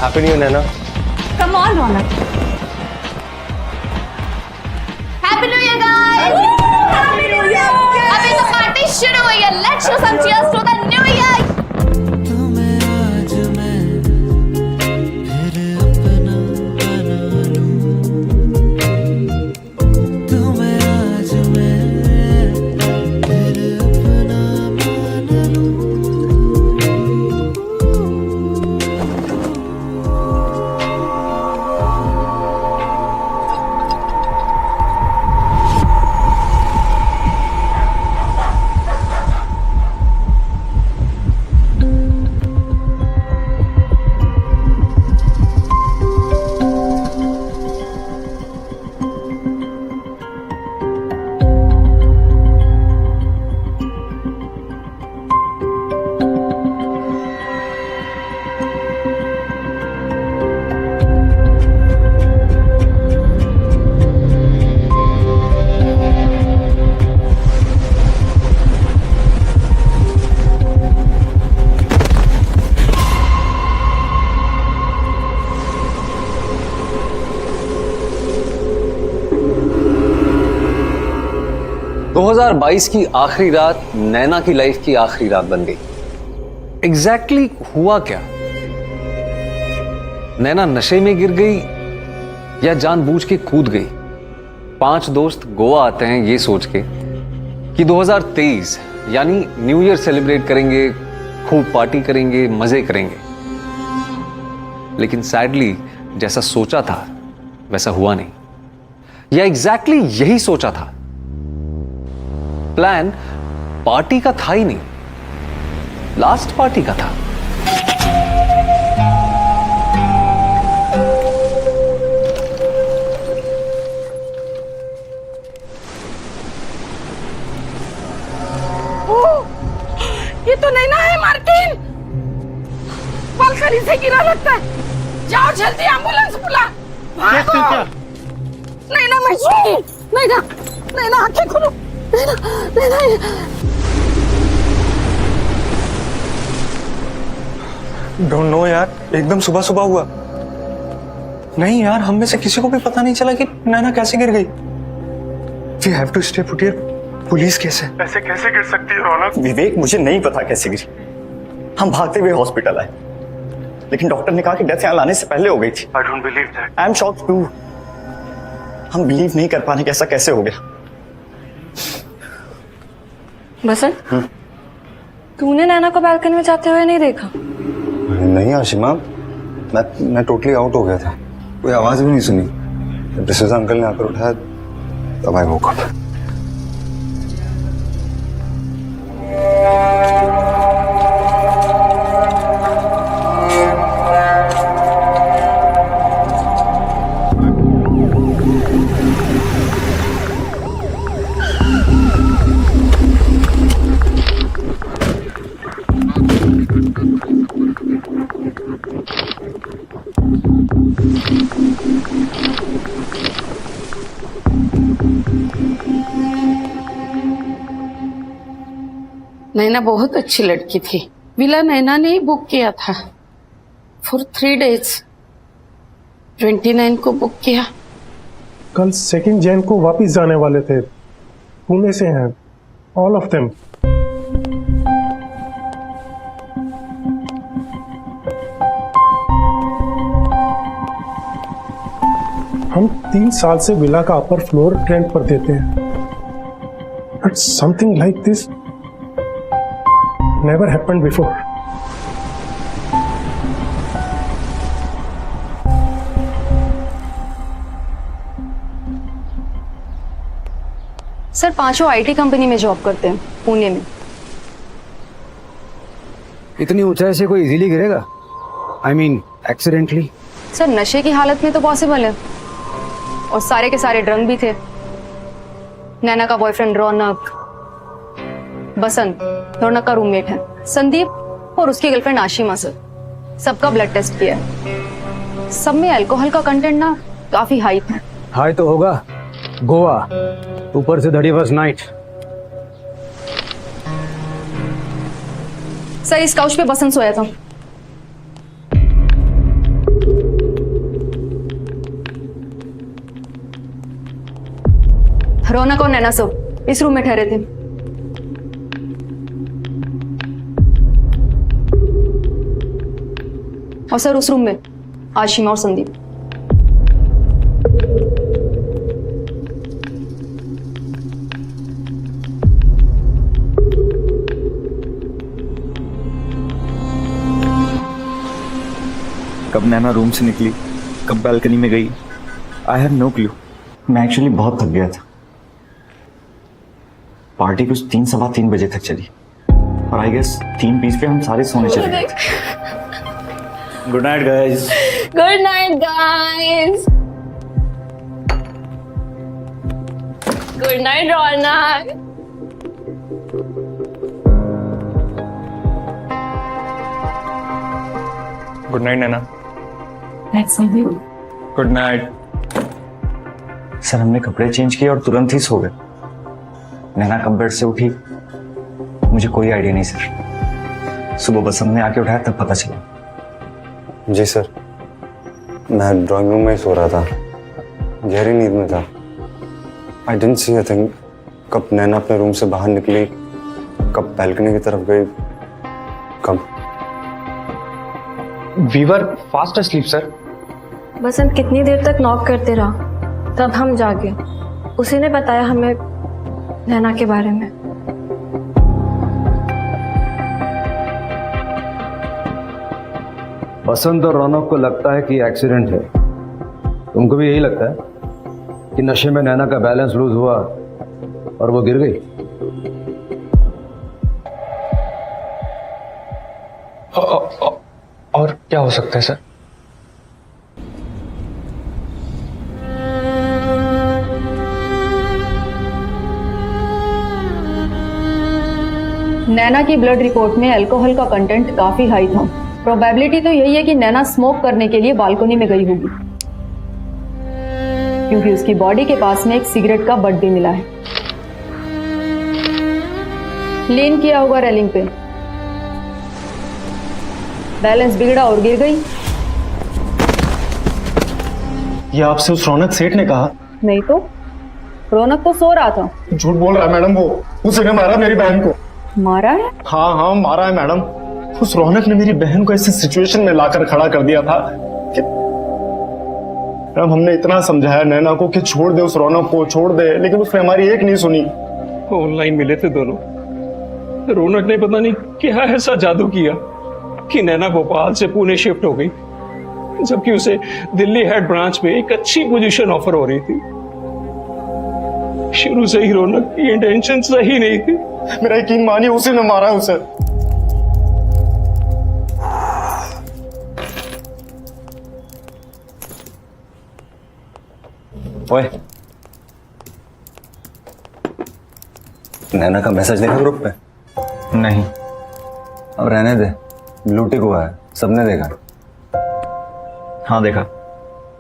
Happy new year Naina. Come on Raunak. Happy new year guys. Happy new year. अभी तो पार्टी शुरू हुई है। Let's show some cheers to the new year. की आखिरी रात नैना की लाइफ की आखिरी रात बन गई। एग्जैक्टली हुआ क्या? नैना नशे में गिर गई या जानबूझ के कूद गई? 5 दोस्त गोवा आते हैं ये सोच के कि 2023 यानी न्यू ईयर सेलिब्रेट करेंगे, खूब पार्टी करेंगे, मजे करेंगे। लेकिन सैडली जैसा सोचा था वैसा हुआ नहीं, या एग्जैक्टली यही सोचा था। प्लान पार्टी का था ही नहीं, लास्ट पार्टी का था। ये तो नैना है मार्टिन। बालकनी से गिरा लगता है। जाओ जल्दी एम्बुलेंस बुला। भागो। नैना मैं नैना नैना आंखें खोलो। डोंट नो यार, एकदम सुबह सुबह हुआ। नहीं यार, हम में से किसी को भी पता नहीं चला कि नैना कैसे गिर गई। We have to stay put here. Police case है। ऐसे कैसे गिर सकती है रौनक? विवेक, मुझे नहीं पता कैसे गिरी। हम भागते हुए हॉस्पिटल आए, लेकिन डॉक्टर ने कहा कि डेथ यहाँ लाने से पहले हो गई थी। I don't believe that. I am shocked too. हम बिलीव नहीं कर पा रहे कि ऐसा कैसे हो गया। बसंत, तूने नैना को बालकनी में जाते हुए नहीं देखा? नहीं आशिमा, मैं टोटली आउट हो गया था, कोई आवाज भी नहीं सुनी। जब अंकल ने आकर उठाया तब आई वोक अप। नैना बहुत अच्छी लड़की थी। विला नैना ने ही बुक किया था फॉर 3 days। 29 को बुक किया। कल 2 जैन को वापस जाने वाले थे, पुणे से हैं ऑल ऑफ देम। हम 3 साल से विला का अपर फ्लोर रेंट पर देते हैं, but something like this never happened before. Sir 5 IT company में जॉब करते हैं, पुणे में। इतनी ऊंचाई से कोई इजीली गिरेगा? I mean accidentally? सर नशे की हालत में तो पॉसिबल है, और सारे के सारे ड्रंक भी थे। नैना का बॉयफ्रेंड रौनक, बसंत रौनक का रूममेट है, संदीप और उसकी गर्लफ्रेंड आशिमा सर, सबका ब्लड टेस्ट किया है। सब में अल्कोहल का कंटेंट ना काफी हाई था। हाई तो होगा, गोवा, ऊपर से 31st नाइट। सर इस काउच पे बसंत सोया था। रौनक और नैना सब इस रूम में ठहरे थे। और सर उस रूम में आशिमा और संदीप। कब नैना रूम से निकली, कब बालकनी में गई, आई हैव नो क्लू। मैं एक्चुअली बहुत थक गया था। पार्टी कुछ 3 सवा 3 बजे तक चली, और आई गेस 3:20 पे हम सारे सोने चले गए। Good night guys. Good night guys. Good night Raunak. Good night Naina. Good night. Sir हमने कपड़े चेंज किए और तुरंत ही सो गए। नैना कब बेड से उठी मुझे कोई आइडिया नहीं सर। सुबह बसंत ने आके उठाया तब पता चला। जी सर, मैं ड्राइंग रूम में ही सो रहा था, गहरी नींद में था। I didn't see a thing. कब नैना अपने रूम से बाहर निकली, कब बैल्कनी की तरफ गई, कब। We were fast asleep sir. Basant कितनी देर तक नॉक करते रहा, तब हम जागे। उसी ने बताया हमें नैना के बारे में। बसंत और रौनक को लगता है कि एक्सीडेंट है। तुमको भी यही लगता है कि नशे में नैना का बैलेंस लूज हुआ और वो गिर गई? और क्या हो सकता है सर? नैना की ब्लड रिपोर्ट में अल्कोहल का कंटेंट काफी हाई था। प्रोबेबिलिटी तो यही है कि नैना स्मोक करने के लिए बालकनी में गई होगी, क्योंकि उसकी बॉडी के पास में एक सिगरेट का बट भी मिला है। लीन किया होगा रेलिंग पे, बैलेंस बिगड़ा और गिर गई। ये आपसे उस रौनक सेठ ने कहा? नहीं तो, रौनक तो सो रहा था। झूठ बोल रहा है मैडम, वो उसने मारा मेरी बहन को। मारा है? हाँ हाँ मारा है मैडम। उस रौनक ने मेरी बहन को ऐसी सिचुएशन में लाकर खड़ा कर दिया था कि मैडम हमने इतना समझाया नैना को कि छोड़ दे उस रौनक को, छोड़ दे, लेकिन उसने हमारी एक नहीं सुनी। ऑनलाइन मिले थे दोनों। रौनक ने पता नहीं क्या ऐसा जादू किया कि नैना भोपाल से पुणे शिफ्ट हो गई, जबकि उसे दिल्ली हेड ब्रांच में एक अच्छी पोजीशन ऑफर हो रही थी। शुरू से ही रौनक की इंटेंशन सही नहीं थी। मेरा यकीन मानिए उसी ने मारा है उसे। ओए, नैना का मैसेज देखा ग्रुप पे? नहीं। अब रहने दे, ब्लू टिक हुआ है, सबने देखा। हाँ देखा,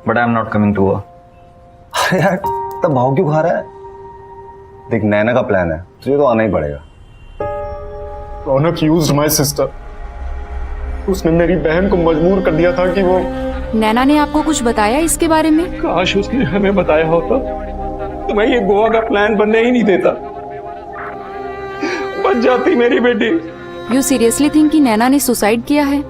but I am not coming too. अरे यार तब भाव क्यों खा रहा है? देख नैना का प्लान है, तुझे तो आना ही पड़ेगा। रौनक यूज्ड माय सिस्टर। उसने मेरी बहन को मजबूर कर दिया था कि वो। नैना ने आपको कुछ बताया इसके बारे में? काश उसने हमें बताया होता तो मैं ये गोवा का प्लान बनने ही नहीं देता। बच जाती मेरी बेटी। यू सीरियसली थिंक कि नैना ने सुसाइड किया है?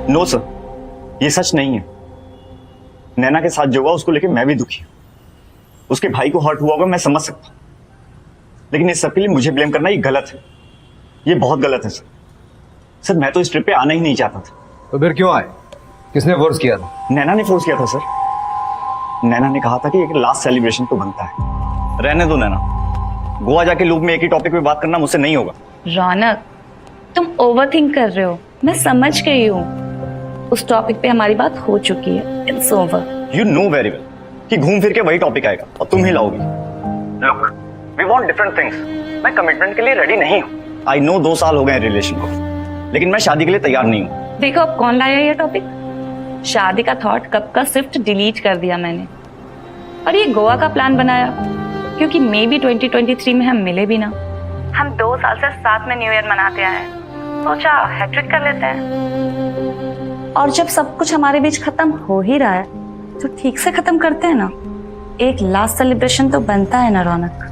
नो सर, ये सच नहीं है। नैना के साथ जो हुआ उसको लेके मैं भी दुखी हूं। उसके भाई को हर्ट हुआ होगा, मैं समझ सकता हूं, लेकिन इस सब के लिए मुझे ब्लेम करना ये गलत है। ये बहुत गलत है सर। सर मैं तो इस ट्रिप पे आना ही नहीं चाहता था। तो फिर क्यों आए? किसने फोर्स किया था? नैना ने फोर्स किया था सर। नैना ने कहा था कि एक लास्ट सेलिब्रेशन तो बनता है। रहने दो नैना, गोवा जाके लूप में एक ही टॉपिक पे बात करना मुझसे नहीं होगा। रौनक, तुम ओवरथिंक कर रहे हो। मैं समझ गई हूँ, उस टॉपिक पे हमारी बात हो चुकी है। It's over. You know very well कि घूम फिर के वही टॉपिक आएगा और तुम ही लाओगी। Look, we want different things. मैं कमिटमेंट के लिए रेडी नहीं हूँ। आई नो 2 साल हो गए रिलेशन को, लेकिन मैं शादी के लिए तैयार नहीं हूँ। देखो अब कौन लाया ये टॉपिक। शादी का थॉट कब का शिफ्ट डिलीट कर दिया मैंने, और ये गोवा का प्लान बनाया क्योंकि मे बी 2023 में हम मिले भी ना। हम 2 साल से साथ में न्यू ईयर मनाते आए, सोचा हैट्रिक कर लेते हैं। और जब सब कुछ हमारे बीच खत्म हो ही रहा है तो ठीक से खत्म करते हैं ना। एक लास्ट सेलिब्रेशन तो बनता है ना रौनक।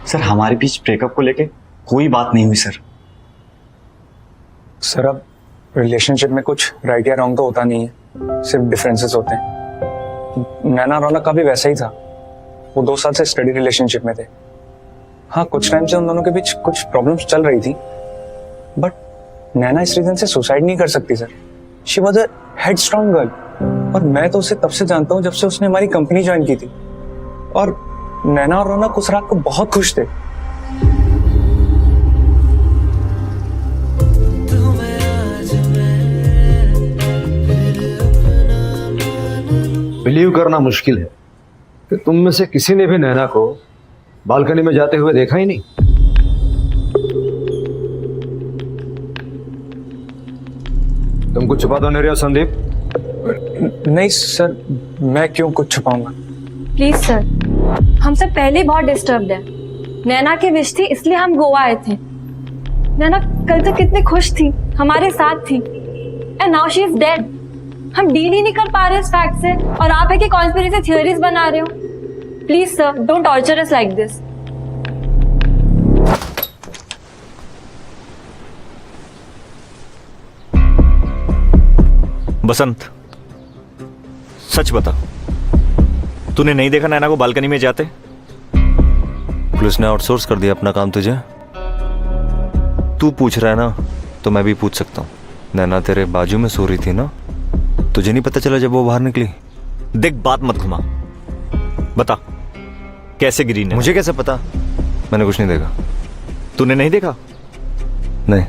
सर हमारे बीच ब्रेकअप को लेके कोई बात नहीं हुई सर। सर अब रिलेशनशिप में कुछ राइट या रॉन्ग तो होता नहीं है, सिर्फ डिफरेंसेस होते हैं। नैना रौनक का भी वैसा ही था। वो 2 साल से स्टडी रिलेशनशिप में थे। हाँ, कुछ टाइम से उन दोनों के बीच कुछ प्रॉब्लम्स चल रही थी, बट नैना इस रीजन से सुसाइड नहीं कर सकती sir. She was a headstrong girl, और मैं तो उसे तब से जानता हूँ जब से उसने हमारी कंपनी ज्वाइन की थी। और नैना और रौनक उस रात को बहुत खुश थे। बिलीव करना मुश्किल है कि तुम में से किसी ने भी नैना को बालकनी में जाते हुए देखा ही नहीं। तुम कुछ छुपा तो नहीं रहे हो संदीप? नहीं सर, मैं क्यों कुछ छुपाऊंगा। प्लीज सर, हम सब पहले ही बहुत डिस्टर्ब्ड है। नैना की विश थी इसलिए हम गोवा आए थे। नैना कल तक कितनी खुश थी, हमारे साथ थी, and now she is dead. हम डील ही नहीं कर पा रहे इस फैक्ट से, और आप है कि कॉन्स्पिरेसी थ्योरीज बना रहे हो। Please sir, don't torture us like this. Basant, सच बता, तूने नहीं देखा नैना को बालकनी में जाते? पुलिस ने आउटसोर्स कर दिया अपना काम तुझे। तू पूछ रहा है ना, तो मैं भी पूछ सकता हूँ। नैना तेरे बाजू में सो रही थी ना, तुझे नहीं पता चला जब वो बाहर निकली? देख, बात मत घुमा, बता कैसे गिरी नैना? मुझे कैसे पता? मैंने कुछ नहीं देखा। तूने नहीं देखा? नहीं।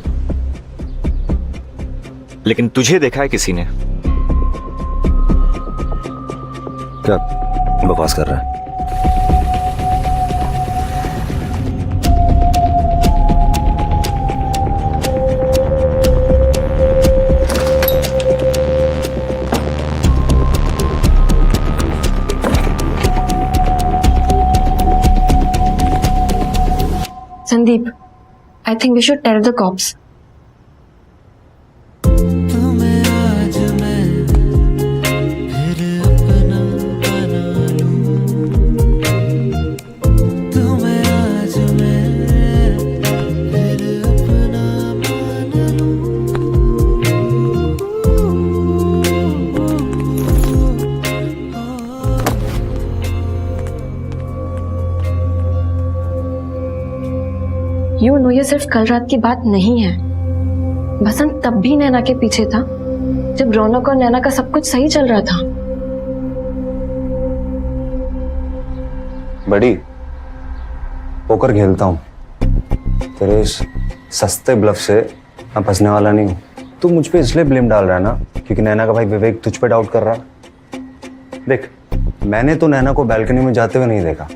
लेकिन तुझे देखा है किसी ने? क्या बकवास कर रहा है? Sandeep, I think we should tell the cops. You know ये सिर्फ कल रात की बात नहीं है। बसंत तब भी नैना के पीछे था जब रौनक और नैना का सब कुछ सही चल रहा था। बड़ी पोकर खेलता हूं, तेरे इस सस्ते ब्लफ से मैं फंसने वाला नहीं हूँ। तू मुझ पे इसलिए ब्लेम डाल रहा है ना क्योंकि नैना का भाई विवेक तुझ पे डाउट कर रहा है। देख, मैंने तो नैना को बैल्कनी में जाते हुए नहीं देखा,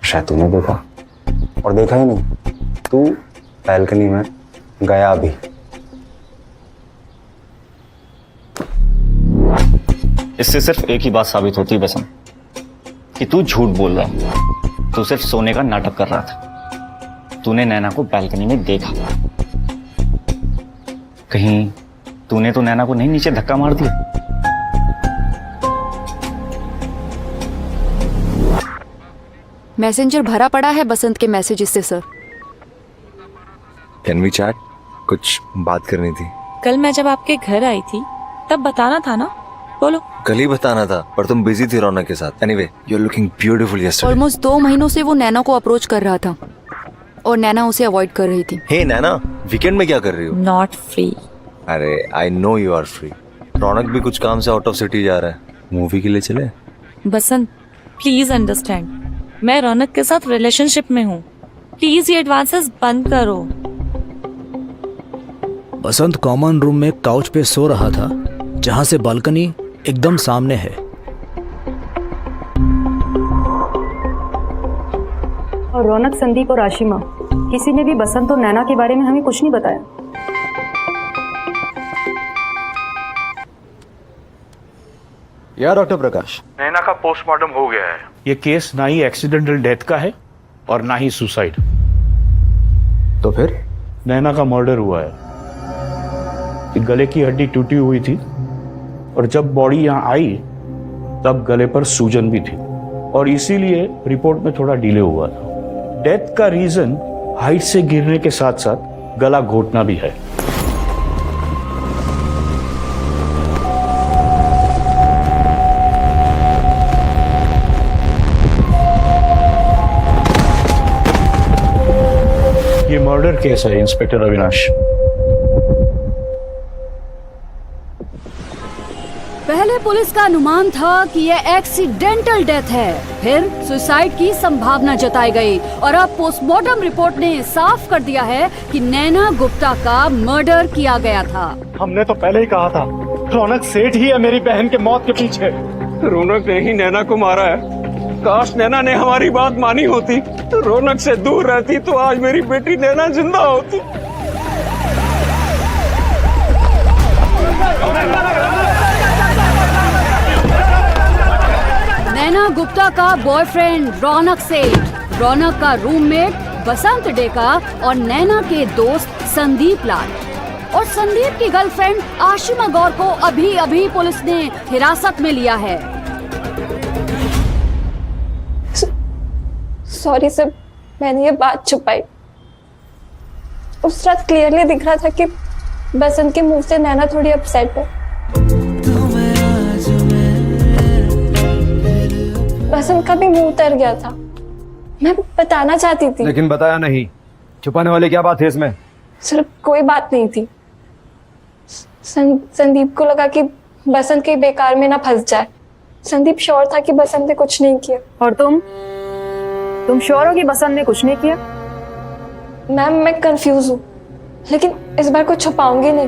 शायद तूने देखा, और देखा ही नहीं, तू बैल्कनी में गया भी। इससे सिर्फ एक ही बात साबित होती है बसंत, कि तू झूठ बोल रहा है। तू सिर्फ सोने का नाटक कर रहा था। तूने नैना को बैल्कनी में देखा, कहीं तूने तो नैना को नहीं नीचे धक्का मार दिया? मैसेंजर भरा पड़ा है बसंत के मैसेजेस से सर। Can we chat? कुछ बात करनी थी। कल मैं जब आपके घर आई थी तब बताना था ना, बोलो। कल ही बताना था, पर तुम बिजी थी रौनक के साथ। Anyway, you are looking beautiful yesterday. Almost 2 महीनों से वो नैना को अप्रोच कर रहा था और नैना उसे अवॉइड कर रही थी। हे नैना, वीकेंड में क्या कर रही हो? Not free. अरे I know you are free. Raunak भी कुछ काम से आउट ऑफ सिटी जा रहा है, मूवी के लिए चले? बसंत प्लीज अंडरस्टैंड, मैं रौनक के साथ रिलेशनशिप में हूँ। प्लीज ये एडवांसेस बंद करो। बसंत कॉमन रूम में काउच पे सो रहा था, जहां से बालकनी एकदम सामने है। और रौनक, संदीप और आशिमा, किसी ने भी बसंत और नैना के बारे में हमें कुछ नहीं बताया। यार डॉक्टर प्रकाश, नैना का पोस्टमार्टम हो गया है। ये केस ना ही एक्सीडेंटल डेथ का है और ना ही सुसाइड। तो फिर? नैना का मर्डर हुआ है। गले की हड्डी टूटी हुई थी और जब बॉडी यहाँ आई तब गले पर सूजन भी थी और इसीलिए रिपोर्ट में थोड़ा डिले हुआ था। डेथ का रीजन हाइट से गिरने के साथ साथ गला घोटना भी है। ये मर्डर केस है इंस्पेक्टर अविनाश। पहले पुलिस का अनुमान था कि यह एक्सीडेंटल डेथ है, फिर सुसाइड की संभावना जताई गई और अब पोस्टमार्टम रिपोर्ट ने साफ कर दिया है कि नैना गुप्ता का मर्डर किया गया था। हमने तो पहले ही कहा था, रौनक सेठ ही है मेरी बहन के मौत के पीछे। रौनक ने ही नैना को मारा है। काश नैना ने हमारी बात मानी होती, रौनक से दूर रहती तो आज मेरी बेटी नैना जिंदा होती। नैना गुप्ता का बॉयफ्रेंड रौनक सेठ, रौनक का रूममेट बसंत डेका और नैना के दोस्त संदीप लाल और संदीप की गर्लफ्रेंड आशिमा गौर को अभी अभी पुलिस ने हिरासत में लिया है। सॉरी सर, मैंने ये बात छुपाई। उस रात क्लियरली दिख रहा था कि बसंत के मुंह से नैना थोड़ी अपसेट है। बसंत का भी मुंह उतर गया था। मैं बताना चाहती थी, लेकिन बताया नहीं। छुपाने वाली क्या बात है इसमें? सर कोई बात नहीं थी। संदीप को लगा कि बसंत के बेकार में ना फंस जाए। संदीप श्योर था कि बसंत ने कुछ नहीं किया। और तुम श्योर हो कि बसंत ने कुछ नहीं किया? मैम मैं कंफ्यूज हूँ, लेकिन इस बार कुछ छुपाऊंगी नहीं।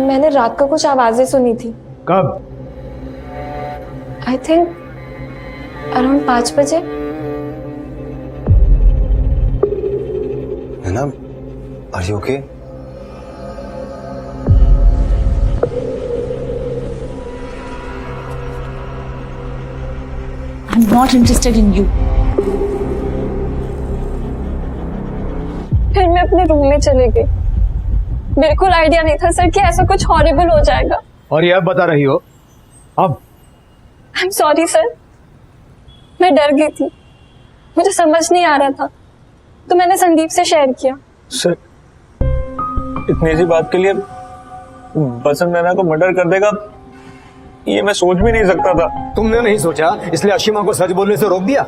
मैंने रात को कुछ आवाजें सुनी थी। कब? आई थिंक अराउंड 5 बजे। है ना? Are you okay? I'm not interested in you. फिर मैं अपने रूम में चले गई। बिल्कुल आइडिया नहीं था सर कि ऐसा कुछ हॉरिबल हो जाएगा। और ये अब बता रही हो? अब? I'm sorry सर, मैं डर गई थी, मुझे समझ नहीं आ रहा था, तो मैंने संदीप से शेयर किया। सर, इतनी सी बात के लिए बसंत नैना को मर्डर कर देगा, ये मैं सोच भी नहीं सकता था। तुमने नहीं सोचा, इसलिए आशिमा को सच बोलने से रोक दिया?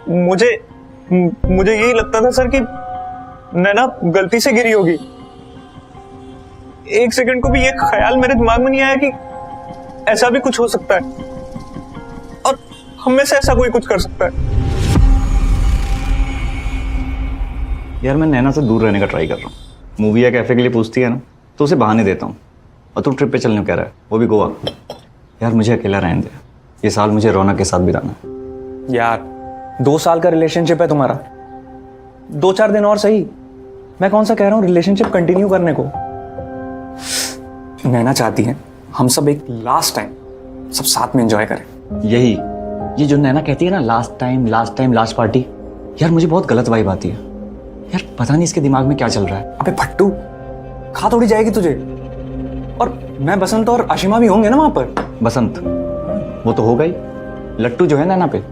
मुझे यही लगता था सर कि नैना गलती से गिरी होगी। एक सेकंड को भी ये ख्याल मेरे दिमाग में नहीं आया कि ऐसा भी कुछ हो सकता है और हम में से ऐसा कोई कुछ कर सकता है। यार मैं नैना से दूर रहने का ट्राई कर रहा हूँ। मूवी या कैफे के लिए पूछती है ना तो उसे बहाने देता हूँ, और तू ट्रिप पे चलने को कह रहा है, वो भी गोवा। यार मुझे अकेला रहने दे, ये साल मुझे रौनक के साथ बिताना है। यार 2 साल का रिलेशनशिप है तुम्हारा, 2-4 दिन और सही। मैं कौन सा कह रहा हूँ रिलेशनशिप कंटिन्यू करने को। नैना चाहती है हम सब एक लास्ट टाइम सब साथ में एंजॉय करें। यही, ये जो नैना कहती है ना लास्ट टाइम लास्ट पार्टी, यार मुझे बहुत गलत वाइब आती है। यार पता नहीं इसके दिमाग में क्या चल रहा है। अबे फट्टू, खा थोड़ी जाएगी तुझे। और मैं बसंत और आशिमा भी होंगे ना वहां पर। बसंत वो तो होगा ही, लट्टू जो है नैना पे,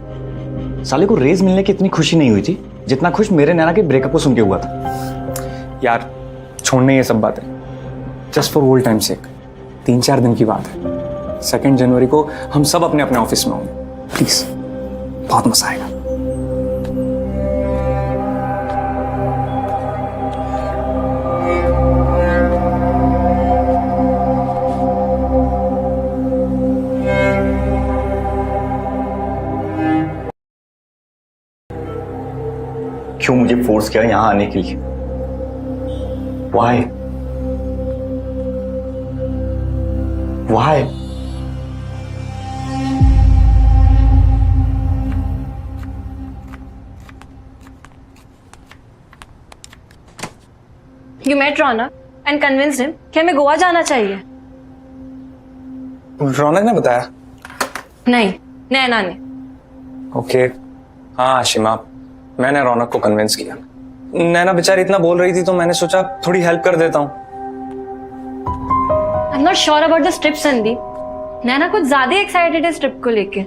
साले को रेज मिलने की इतनी खुशी नहीं हुई थी जितना खुश मेरे नैना के ब्रेकअप को सुन के हुआ था। यार छोड़ने ये सब बातें, जस्ट फॉर ओल्ड टाइम सेक। 3-4 दिन की बात है, 2 जनवरी को हम सब अपने अपने ऑफिस में होंगे। प्लीज, बहुत मजा आएगा। क्यों मुझे फोर्स किया यहां आने के लिए? Why? You met Ronak and convinced him कि हमें गोवा जाना चाहिए। रौनक ने बताया? नहीं, नैना ने। ओके, हाँ आशिमा, मैंने रौनक को कन्विंस किया। नैना बेचारी इतना बोल रही थी तो मैंने सोचा थोड़ी हेल्प कर देता हूँ। I'm not sure about this trip, Sandeep. नैना कुछ ज्यादा एक्साइटेड है इस ट्रिप को लेके,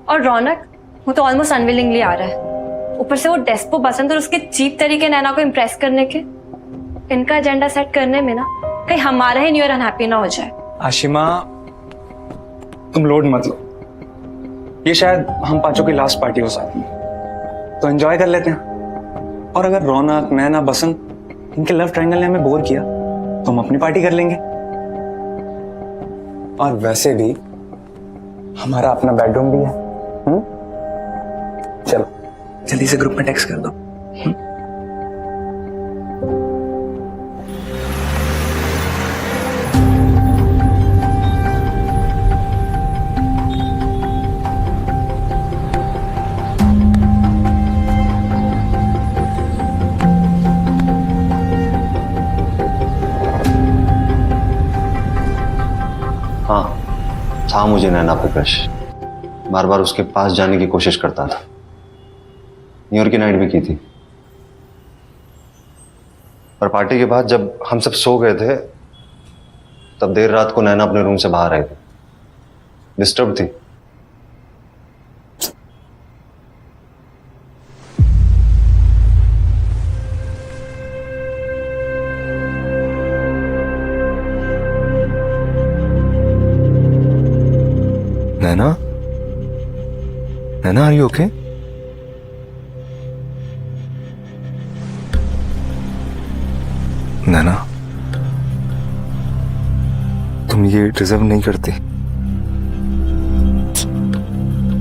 और रौनक वो तो ऑलमोस्ट अनविलिंगली आ रहा है। ऊपर से वो डेस्पो बसंत और उसके चीप तरीके नैना को इम्प्रेस करने के। इनका एजेंडा सेट करने में ना कहीं हमारा ही न्यू ईयर अनहैप्पी ना हो जाए। आशिमा, तुम लोड मत लो, ये शायद हम पांचों की लास्ट पार्टी हो साथ में, तो एंजॉय कर लेते हैं। और अगर रौनक, नैना, बसंत इनके लव ट्रायंगल ने हमें बोर किया तो हम अपनी पार्टी कर लेंगे। और वैसे भी हमारा अपना बेडरूम भी है। चलो जल्दी से ग्रुप में टेक्स्ट कर दो। हाँ, था मुझे नैना पे क्रश। बार बार उसके पास जाने की कोशिश करता था। न्यू ईयर की नाइट भी की थी। पर पार्टी के बाद जब हम सब सो गए थे तब देर रात को नैना अपने रूम से बाहर आई थी। डिस्टर्ब थी। नैना, नैना, आर यू ओके? नैना, तुम ये डिजर्व नहीं करती।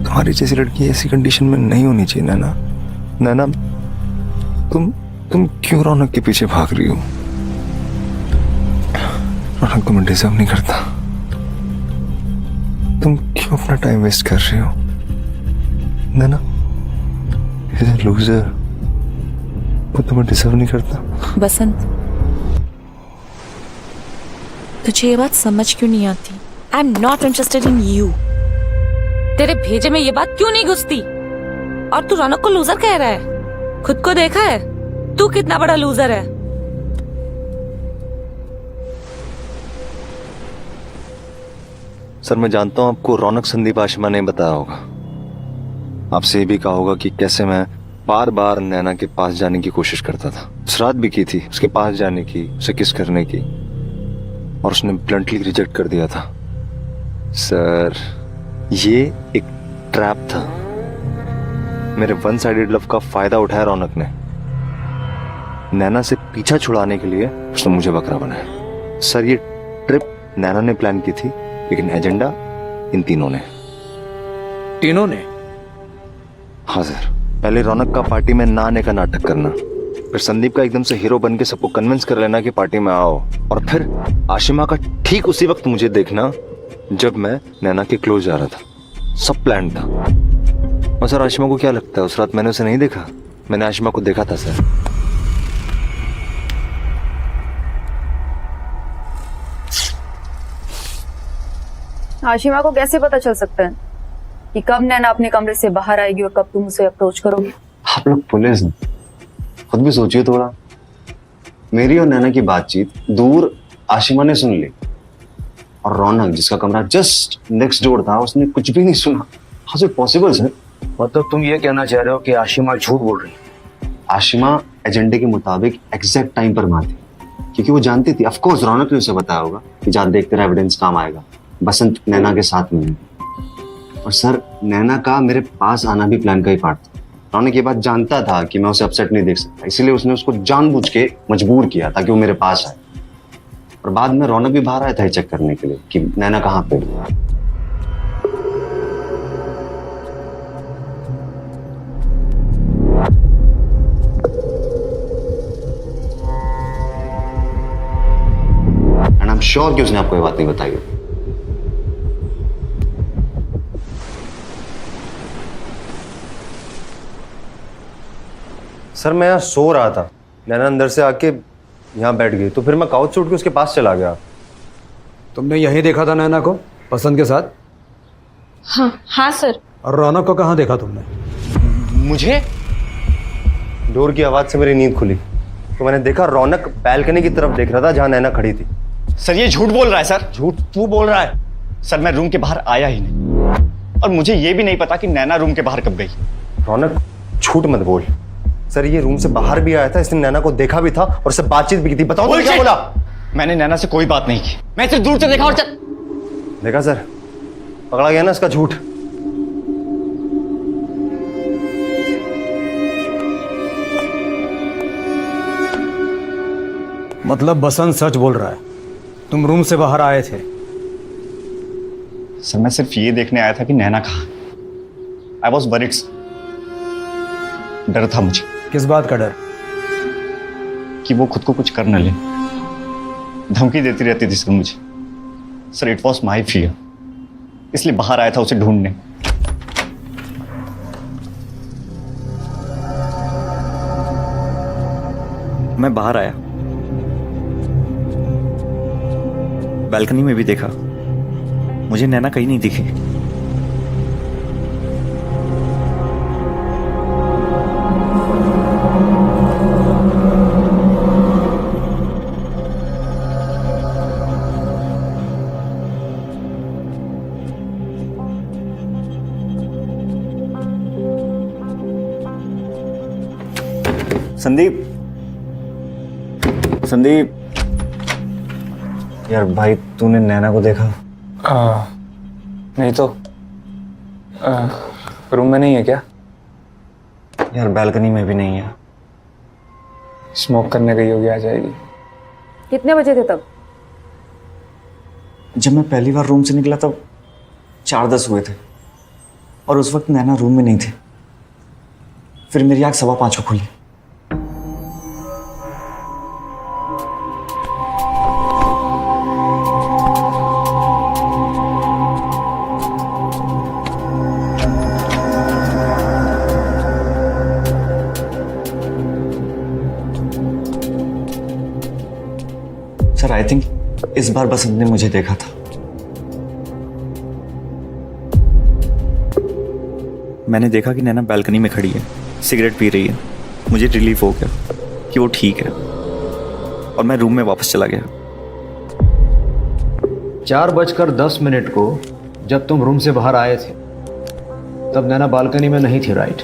तुम्हारी जैसी लड़की ऐसी कंडीशन में नहीं होनी चाहिए नैना। नैना, तुम क्यों रौनक के पीछे भाग रही हो? रौनक तुम्हें डिजर्व नहीं करता। तुम क्यों अपना टाइम वेस्ट कर रही हो? नैना, लूजर, वो तुम्हें डिजर्व नहीं करता। बसंत, तुझे ये बात समझ क्यों नहीं आती? आई am not interested in you. तेरे भेजे में ये बात क्यों नहीं घुसती? और तू रौनक को लूजर कह रहा है? खुद को देखा है तू कितना बड़ा लूजर है? सर, मैं जानता हूं आपको रौनक संदीप आशिमा ने बताया होगा। आपसे ये भी कहा होगा कि कैसे मैं बार बार नैना के पास जाने की कोशिश करता था। रात भी की थी उसके पास जाने की, उसे किस करने की, और उसने ब्लंटली रिजेक्ट कर दिया था। सर, ये एक ट्रैप था। मेरे वन साइडेड लव का फायदा उठाया रौनक ने। नैना से पीछा छुड़ाने के लिए उसने मुझे बकरा बनाया। सर, ये ट्रिप नैना ने प्लान की थी, लेकिन एजेंडा इन तीनों ने। तीनों ने? हाँ सर, पहले रौनक का पार्टी में ना आने का नाटक करना, फिर संदीप का एकदम से हीरो बन के सबको कन्विंस कर लेना कि पार्टी में आओ, और फिर आशिमा का ठीक उसी वक्त मुझे देखना जब मैं नैना के क्लोज जा रहा था। सब प्लान था। और सर आशिमा को क्या लगता है, उस रात मैंने उसे नहीं देखा? मैंने आशिमा को देखा था सर। आशिमा को कैसे पता चल सकता है कि कब नैना अपने कमरे से बाहर आएगी और कब तुम उसे अप्रोच करोगे? आप लोग पुलिस खुद भी सोचिए थोड़ा। मेरी और नैना की बातचीत दूर आशिमा ने सुन ली, और रौनक जिसका कमरा जस्ट नेक्स्ट डोर था उसने कुछ भी नहीं सुना। How is it possible sir? मतलब तुम ये कहना चाह रहे हो कि आशिमा झूठ बोल रही है? आशिमा एजेंडे के मुताबिक एग्जैक्ट टाइम पर वहां थी, क्योंकि वो जानती थी, ऑफ कोर्स रौनक ने उसे बताया होगा कि जा देखते रहे एविडेंस काम आएगा, बसंत नैना के साथ में। और सर नैना का मेरे पास आना भी प्लान का ही पार्ट था। रौनक ये बात जानता था कि मैं उसे अपसेट नहीं देख सकता, इसीलिए उसने उसको जानबूझ के मजबूर किया ताकि वो मेरे पास आए। और बाद में रौनक भी बाहर आया था चेक करने के लिए कि नैना कहाँ पे है। एंड आई एम श्योर कि उसने आपको ये बात नहीं बताई। सर मैं यहाँ सो रहा था, नैना अंदर से आके यहाँ बैठ गई, तो फिर मैं काउच से उठ के उसके पास चला गया। तुमने यहीं देखा था नैना को पसंद के साथ? हाँ सर। और रौनक को कहाँ देखा तुमने? मुझे डोर की आवाज से मेरी नींद खुली तो मैंने देखा रौनक बैल्कनी की तरफ देख रहा था जहाँ नैना खड़ी थी। सर ये झूठ बोल रहा है सर। झूठ तू बोल रहा है? सर मैं रूम के बाहर आया ही नहीं, और मुझे ये भी नहीं पता कि नैना रूम के बाहर कब गई। रौनक झूठ मत बोल। सर ये रूम से बाहर भी आया था, इसने नैना को देखा भी था और उससे बातचीत भी की थी। बताओ क्या बोला? मैंने नैना से कोई बात नहीं की, मैं सिर्फ दूर से देखा और चल। देखा सर, पकड़ा गया ना इसका झूठ। मतलब बसंत सच बोल रहा है, तुम रूम से बाहर आए थे? सर मैं सिर्फ ये देखने आया था कि नैना कहाँ। आई वॉज वरीड, डर था मुझे। किस बात का डर? कि वो खुद को कुछ कर न ले, धमकी देती रहती थी सर मुझे। Sir it was my fear, इसलिए बाहर आया था उसे ढूंढने। मैं बाहर आया, बालकनी में भी देखा, मुझे नैना कहीं नहीं दिखी। संदीप, संदीप यार भाई तूने नैना को देखा? नहीं तो रूम में नहीं है क्या? यार बालकनी में भी नहीं है। स्मोक करने गई होगी, आ जाएगी। कितने बजे थे तब? जब मैं पहली बार रूम से निकला तब 4:10 हुए थे, और उस वक्त नैना रूम में नहीं थी। फिर मेरी आँख 5:15 को खुली। सर आई थिंक इस बार बसंत ने मुझे देखा था। मैंने देखा कि नैना बालकनी में खड़ी है, सिगरेट पी रही है। मुझे रिलीफ हो गया कि वो ठीक है, और मैं रूम में वापस चला गया। 4:10 को जब तुम रूम से बाहर आए थे तब नैना बालकनी में नहीं थी, राइट?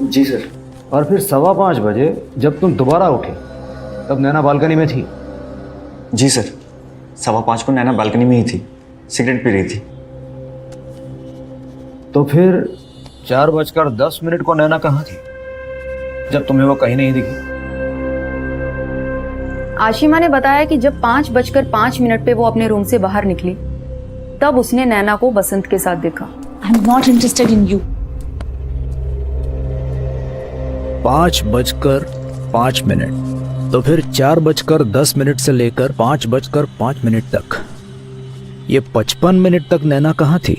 जी सर। और फिर 5:15 बजे जब तुम दोबारा उठे तब नैना बालकनी में थी? जी सर, 5:15 को नैना बालकनी में ही थी, सिगरेट पी रही थी। तो फिर 4:10 को नैना कहाँ थी जब तुम्हें वो कहीं नहीं दिखी? आशिमा ने बताया कि जब 5:05 पे वो अपने रूम से बाहर निकली तब उसने नैना को बसंत के साथ देखा। आई am not interested in you. 5:05 5 minute, तो फिर 4:10 से लेकर 5:05 तक, ये 55 मिनट तक नैना कहाँ थी?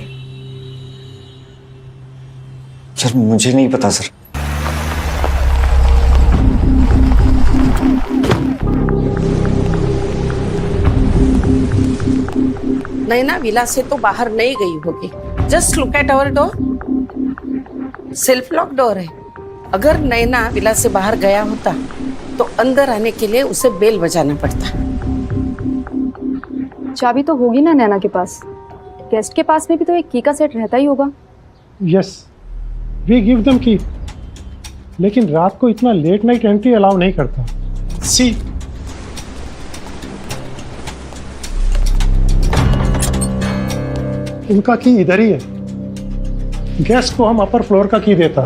सर मुझे नहीं पता सर। नैना विला से तो बाहर नहीं गई होगी। Just look at our door, self lock door है। अगर नैना विला से बाहर गया होता तो अंदर आने के लिए उसे बेल बजाना पड़ता। चाबी तो होगी ना नैना के पास। गेस्ट के पास में भी तो एक की का सेट रहता ही होगा। यस, वी गिव देम की, लेकिन रात को इतना लेट नाइट एंट्री अलाउ नहीं करता। सी, इनका की इधर ही है। गेस्ट को हम अपर फ्लोर का की देता,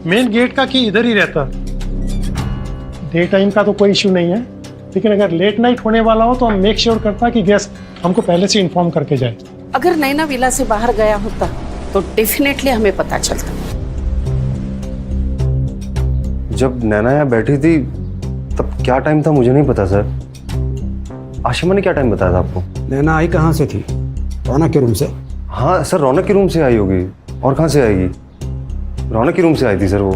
मेन गेट का की इधर ही रहता। डे टाइम का तो कोई इश्यू नहीं है, लेकिन अगर लेट नाइट होने वाला हो तो हम मेक श्योर करता कि गेस्ट हमको पहले से इन्फॉर्म करके जाए। अगर नैना विला से बाहर गया होता तो डेफिनेटली हमें पता चलता। जब नैना यहाँ बैठी थी तब क्या टाइम था मुझे नहीं पता सर। आशिमा ने क्या टाइम बताया था आपको? नैना आई कहाँ से थी? रौनक के रूम से। हाँ सर, रौनक के रूम से आई होगी, और कहाँ से आएगी? रौनक के रूम से आई थी सर वो।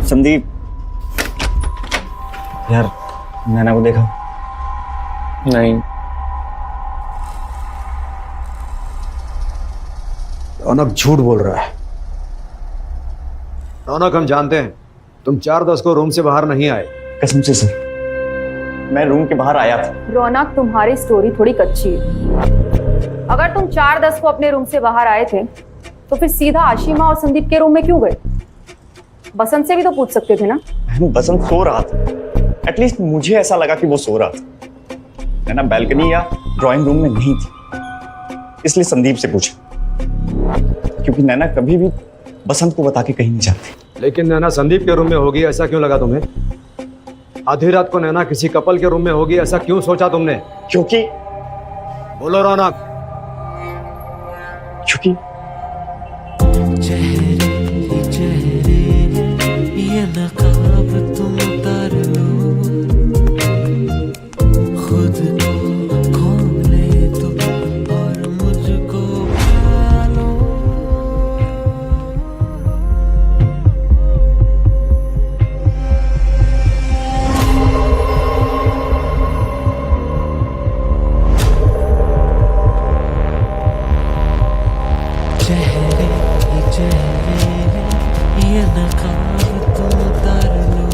संदीप, यार नैना को देखा? नहीं। रौनक झूठ बोल रहा है। रौनक, हम जानते हैं तुम 4:10 को रूम से बाहर नहीं आए। कसम से सर, मैं रूम के बाहर आया था। रौनक, तुम्हारी स्टोरी थोड़ी कच्ची है। अगर तुम 4:10 को अपने रूम से बाहर आए थे तो फिर सीधा आशिमा और संदीप के रूम में क्यों गए? बसंत से भी तो पूछ सकते थे ना। बसंत सो रहा था, एटलीस्ट मुझे ऐसा लगा कि वो सो रहा था। नैना बैल्कनी या ड्राइंग रूम में नहीं थी, इसलिए संदीप से पूछा, क्योंकि नैना कभी भी बसंत को बता के कहीं नहीं जाती। लेकिन नैना संदीप के रूम में होगी ऐसा क्यों लगा तुम्हें? आधी रात को नैना किसी कपल के रूम में होगी ऐसा क्यों सोचा तुमने? क्योंकि, बोलो रौनक। क्योंकि ये नकाब तुम उतार लो, खुद को खोले तो और मुझको पालो। चेहरे ही चेहरे ये नकाब तुम उतार लो,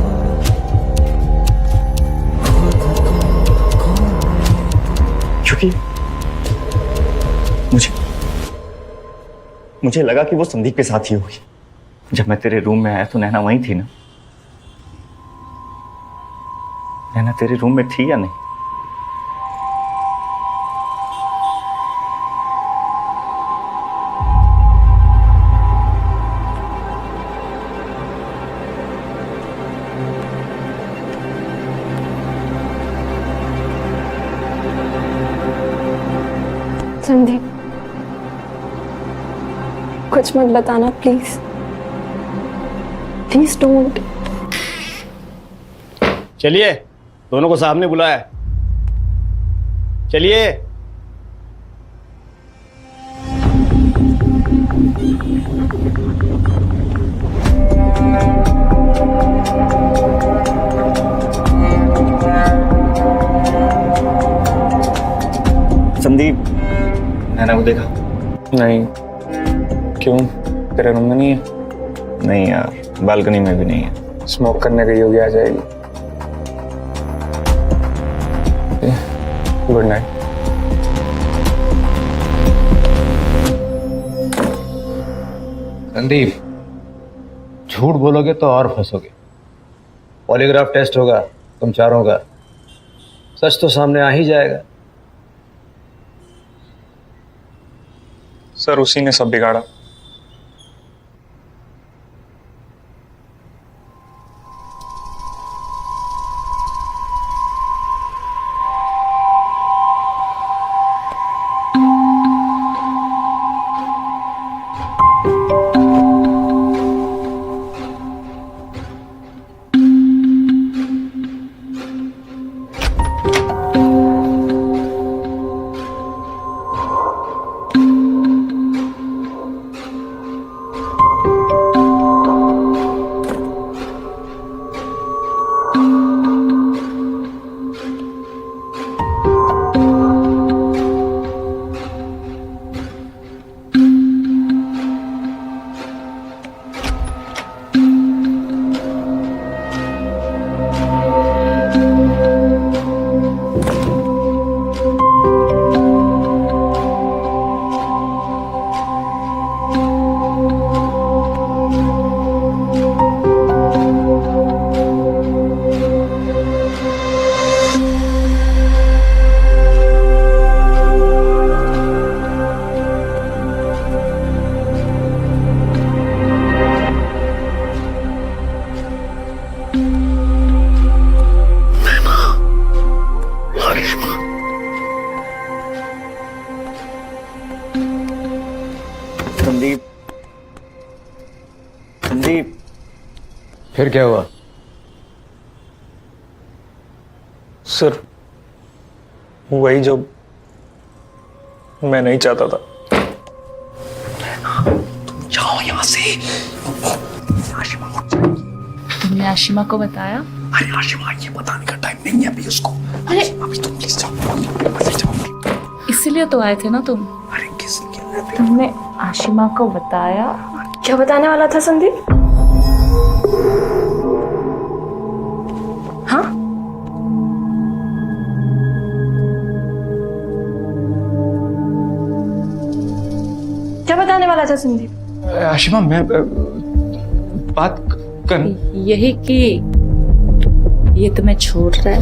खुद को खोले। क्योंकि मुझे लगा कि वो संदीप के साथ ही होगी। जब मैं तेरे रूम में आया तो नैना वहीं थी ना? नैना तेरे रूम में थी या नहीं? संदीप, कुछ मत बताना प्लीज। Please don't. चलिए, दोनों को सामने बुलाया। चलिए। संदीप, नैना को देखा? नहीं। क्यों, तेरे रूम में नहीं है? नहीं यार, बालकनी में भी नहीं है। स्मोक करने गई होगी, आ जाएगी। Good night. संदीप, झूठ बोलोगे तो और फंसोगे। पॉलीग्राफ टेस्ट होगा तुम चारों का, सच तो सामने आ ही जाएगा। सर, उसी ने सब बिगाड़ा। संदीप, संदीप, फिर क्या हुआ? सर वही जो मैं नहीं चाहता था। जाओ यहां से। आशिमा उठ जाएगी। तुमने आशिमा को बताया? अरे आशिमा, ये बताने का टाइम नहीं है अभी उसको। अरे अभी तुम प्लीज जाओ। इसीलिए तो आए थे ना तुम। अरे किस लिए? तुमने आशिमा को बताया? क्या बताने वाला था संदीप? हाँ, क्या बताने वाला था संदीप? आशिमा, मैं बात कर यही कि ये तुम्हें छोड़ रहा है।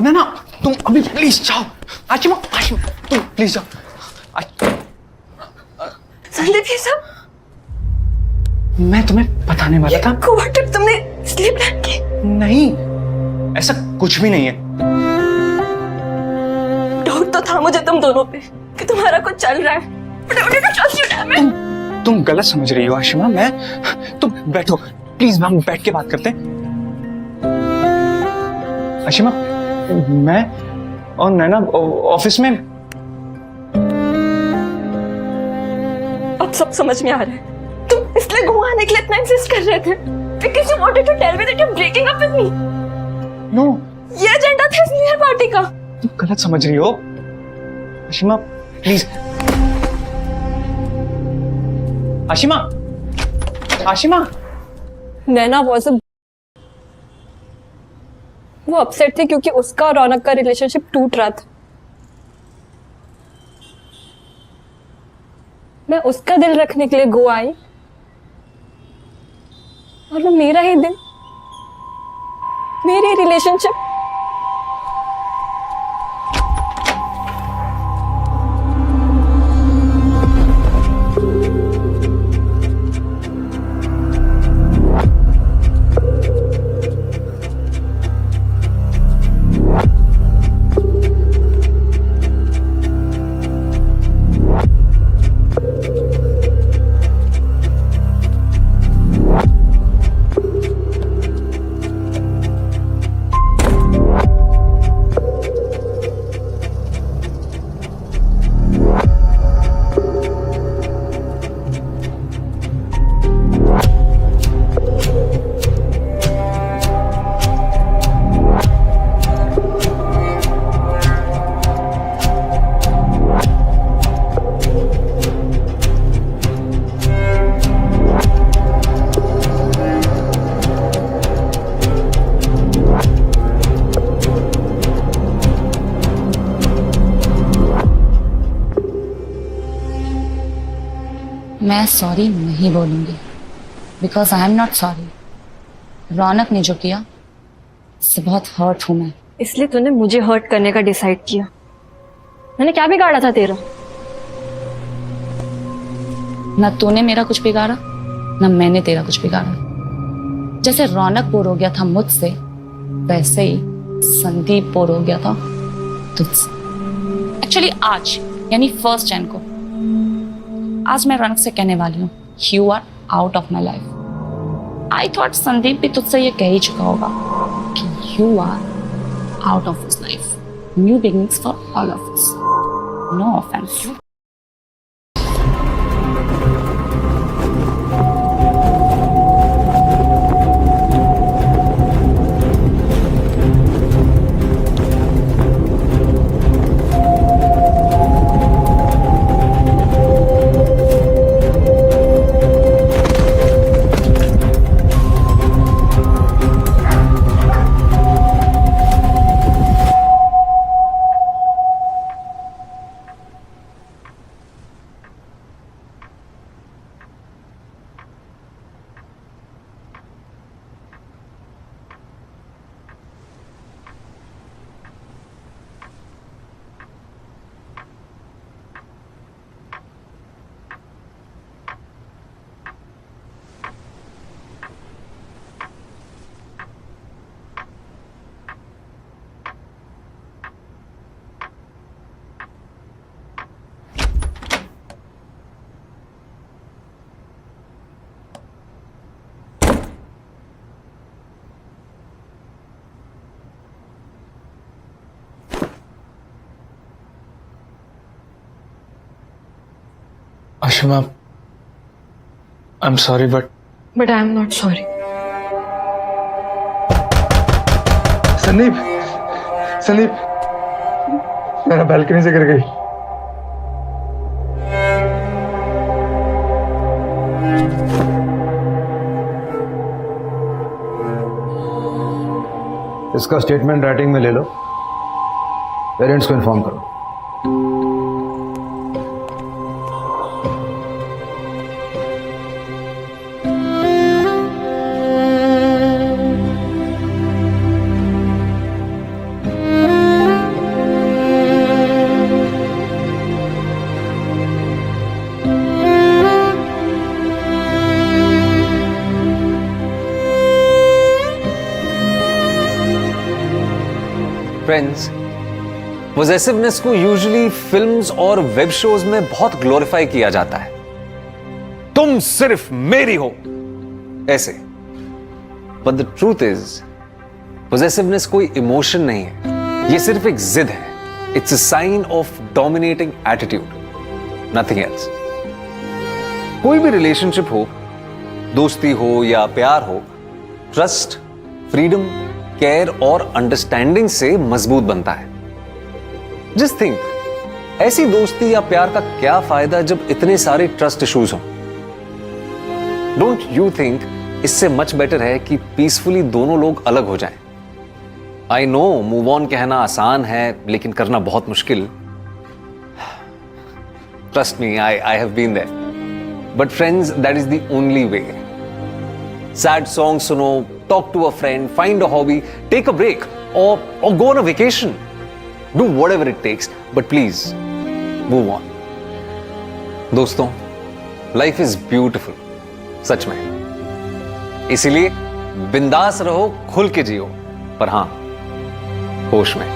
ना तुम अभी प्लीज जाओ। आशिमा, आशिमा तुम प्लीज जाओ। संदीप ये सब मैं तुम्हें बताने वाला था। व्हाट इफ तुमने इसलिए प्लान की? नहीं, ऐसा कुछ भी नहीं है। डाउट तो था मुझे तुम दोनों पे कि तुम्हारा कुछ चल रहा है। But I wanted to trust you, damn it. तुम गलत समझ रही हो आशिमा। तुम बैठो प्लीज, हम बैठ के बात करते हैं। आशिमा, मैं और नैना ऑफिस में। अब सब समझ में आ रहा है। तुम इसलिए गोवा आने के लिए इतना इंसिस्ट कर रहे थे because you wanted to tell me that you're breaking up with me. नो, ये एजेंडा था इस न्यू ईयर पार्टी का। तुम गलत समझ रही हो Ashima, please. Ashima, Ashima. Naina was a वो अपसेट थी क्योंकि उसका और रौनक का रिलेशनशिप टूट रहा था। मैं उसका दिल रखने के लिए गोवा आई और वो मेरा ही दिल, मेरी रिलेशनशिप। मैं सॉरी नहीं बोलूंगी because I am not sorry. Raunak ने जो किया उससे बहुत हर्ट हूं मैं। इसलिए तूने मुझे हर्ट करने का डिसाइड किया। मैंने क्या बिगाड़ा था तेरा? ना तूने मेरा कुछ बिगाड़ा ना मैंने तेरा कुछ बिगाड़ा। जैसे रौनक बोर हो गया था मुझसे, वैसे ही संदीप बोर हो गया था तुझसे। एक्चुअली आज यानी 1 जनवरी को आज मैं रौनक से कहने वाली हूँ you are out of my life. I thought Sandeep भी तुझसे ये कह ही चुका होगा कि you are out of his life. New beginnings for all of us. No offence. Ashima, I am sorry but I am not sorry. Sandeep, Sandeep, मेरा बालकनी से गिर गई। इसका स्टेटमेंट राइटिंग में ले लो, पेरेंट्स को इन्फॉर्म करो। फ्रेंड्स, पोजेसिवनेस को यूजुअली फिल्म्स और वेब शोज में बहुत ग्लोरीफाई किया जाता है। तुम सिर्फ मेरी हो ऐसे। But the truth is, possessiveness कोई इमोशन नहीं है, ये सिर्फ एक जिद है। It's a sign of dominating attitude, nothing else. कोई भी रिलेशनशिप हो, दोस्ती हो या प्यार हो, ट्रस्ट, फ्रीडम, केयर और अंडरस्टैंडिंग से मजबूत बनता है। जस्ट थिंक, ऐसी दोस्ती या प्यार का क्या फायदा जब इतने सारे ट्रस्ट इश्यूज हों? डोंट यू थिंक इससे मच बेटर है कि पीसफुली दोनों लोग अलग हो जाएं? आई नो मूव ऑन कहना आसान है, लेकिन करना बहुत मुश्किल। Trust me, I have been there. But friends, that is the only way. Sad song सुनो, talk to a friend, find a hobby, take a break, or go on a vacation. Do whatever it takes, but please move on. दोस्तों, life is beautiful, सच में। इसीलिए बिंदास रहो, खुल के जियो, पर हां, होश में।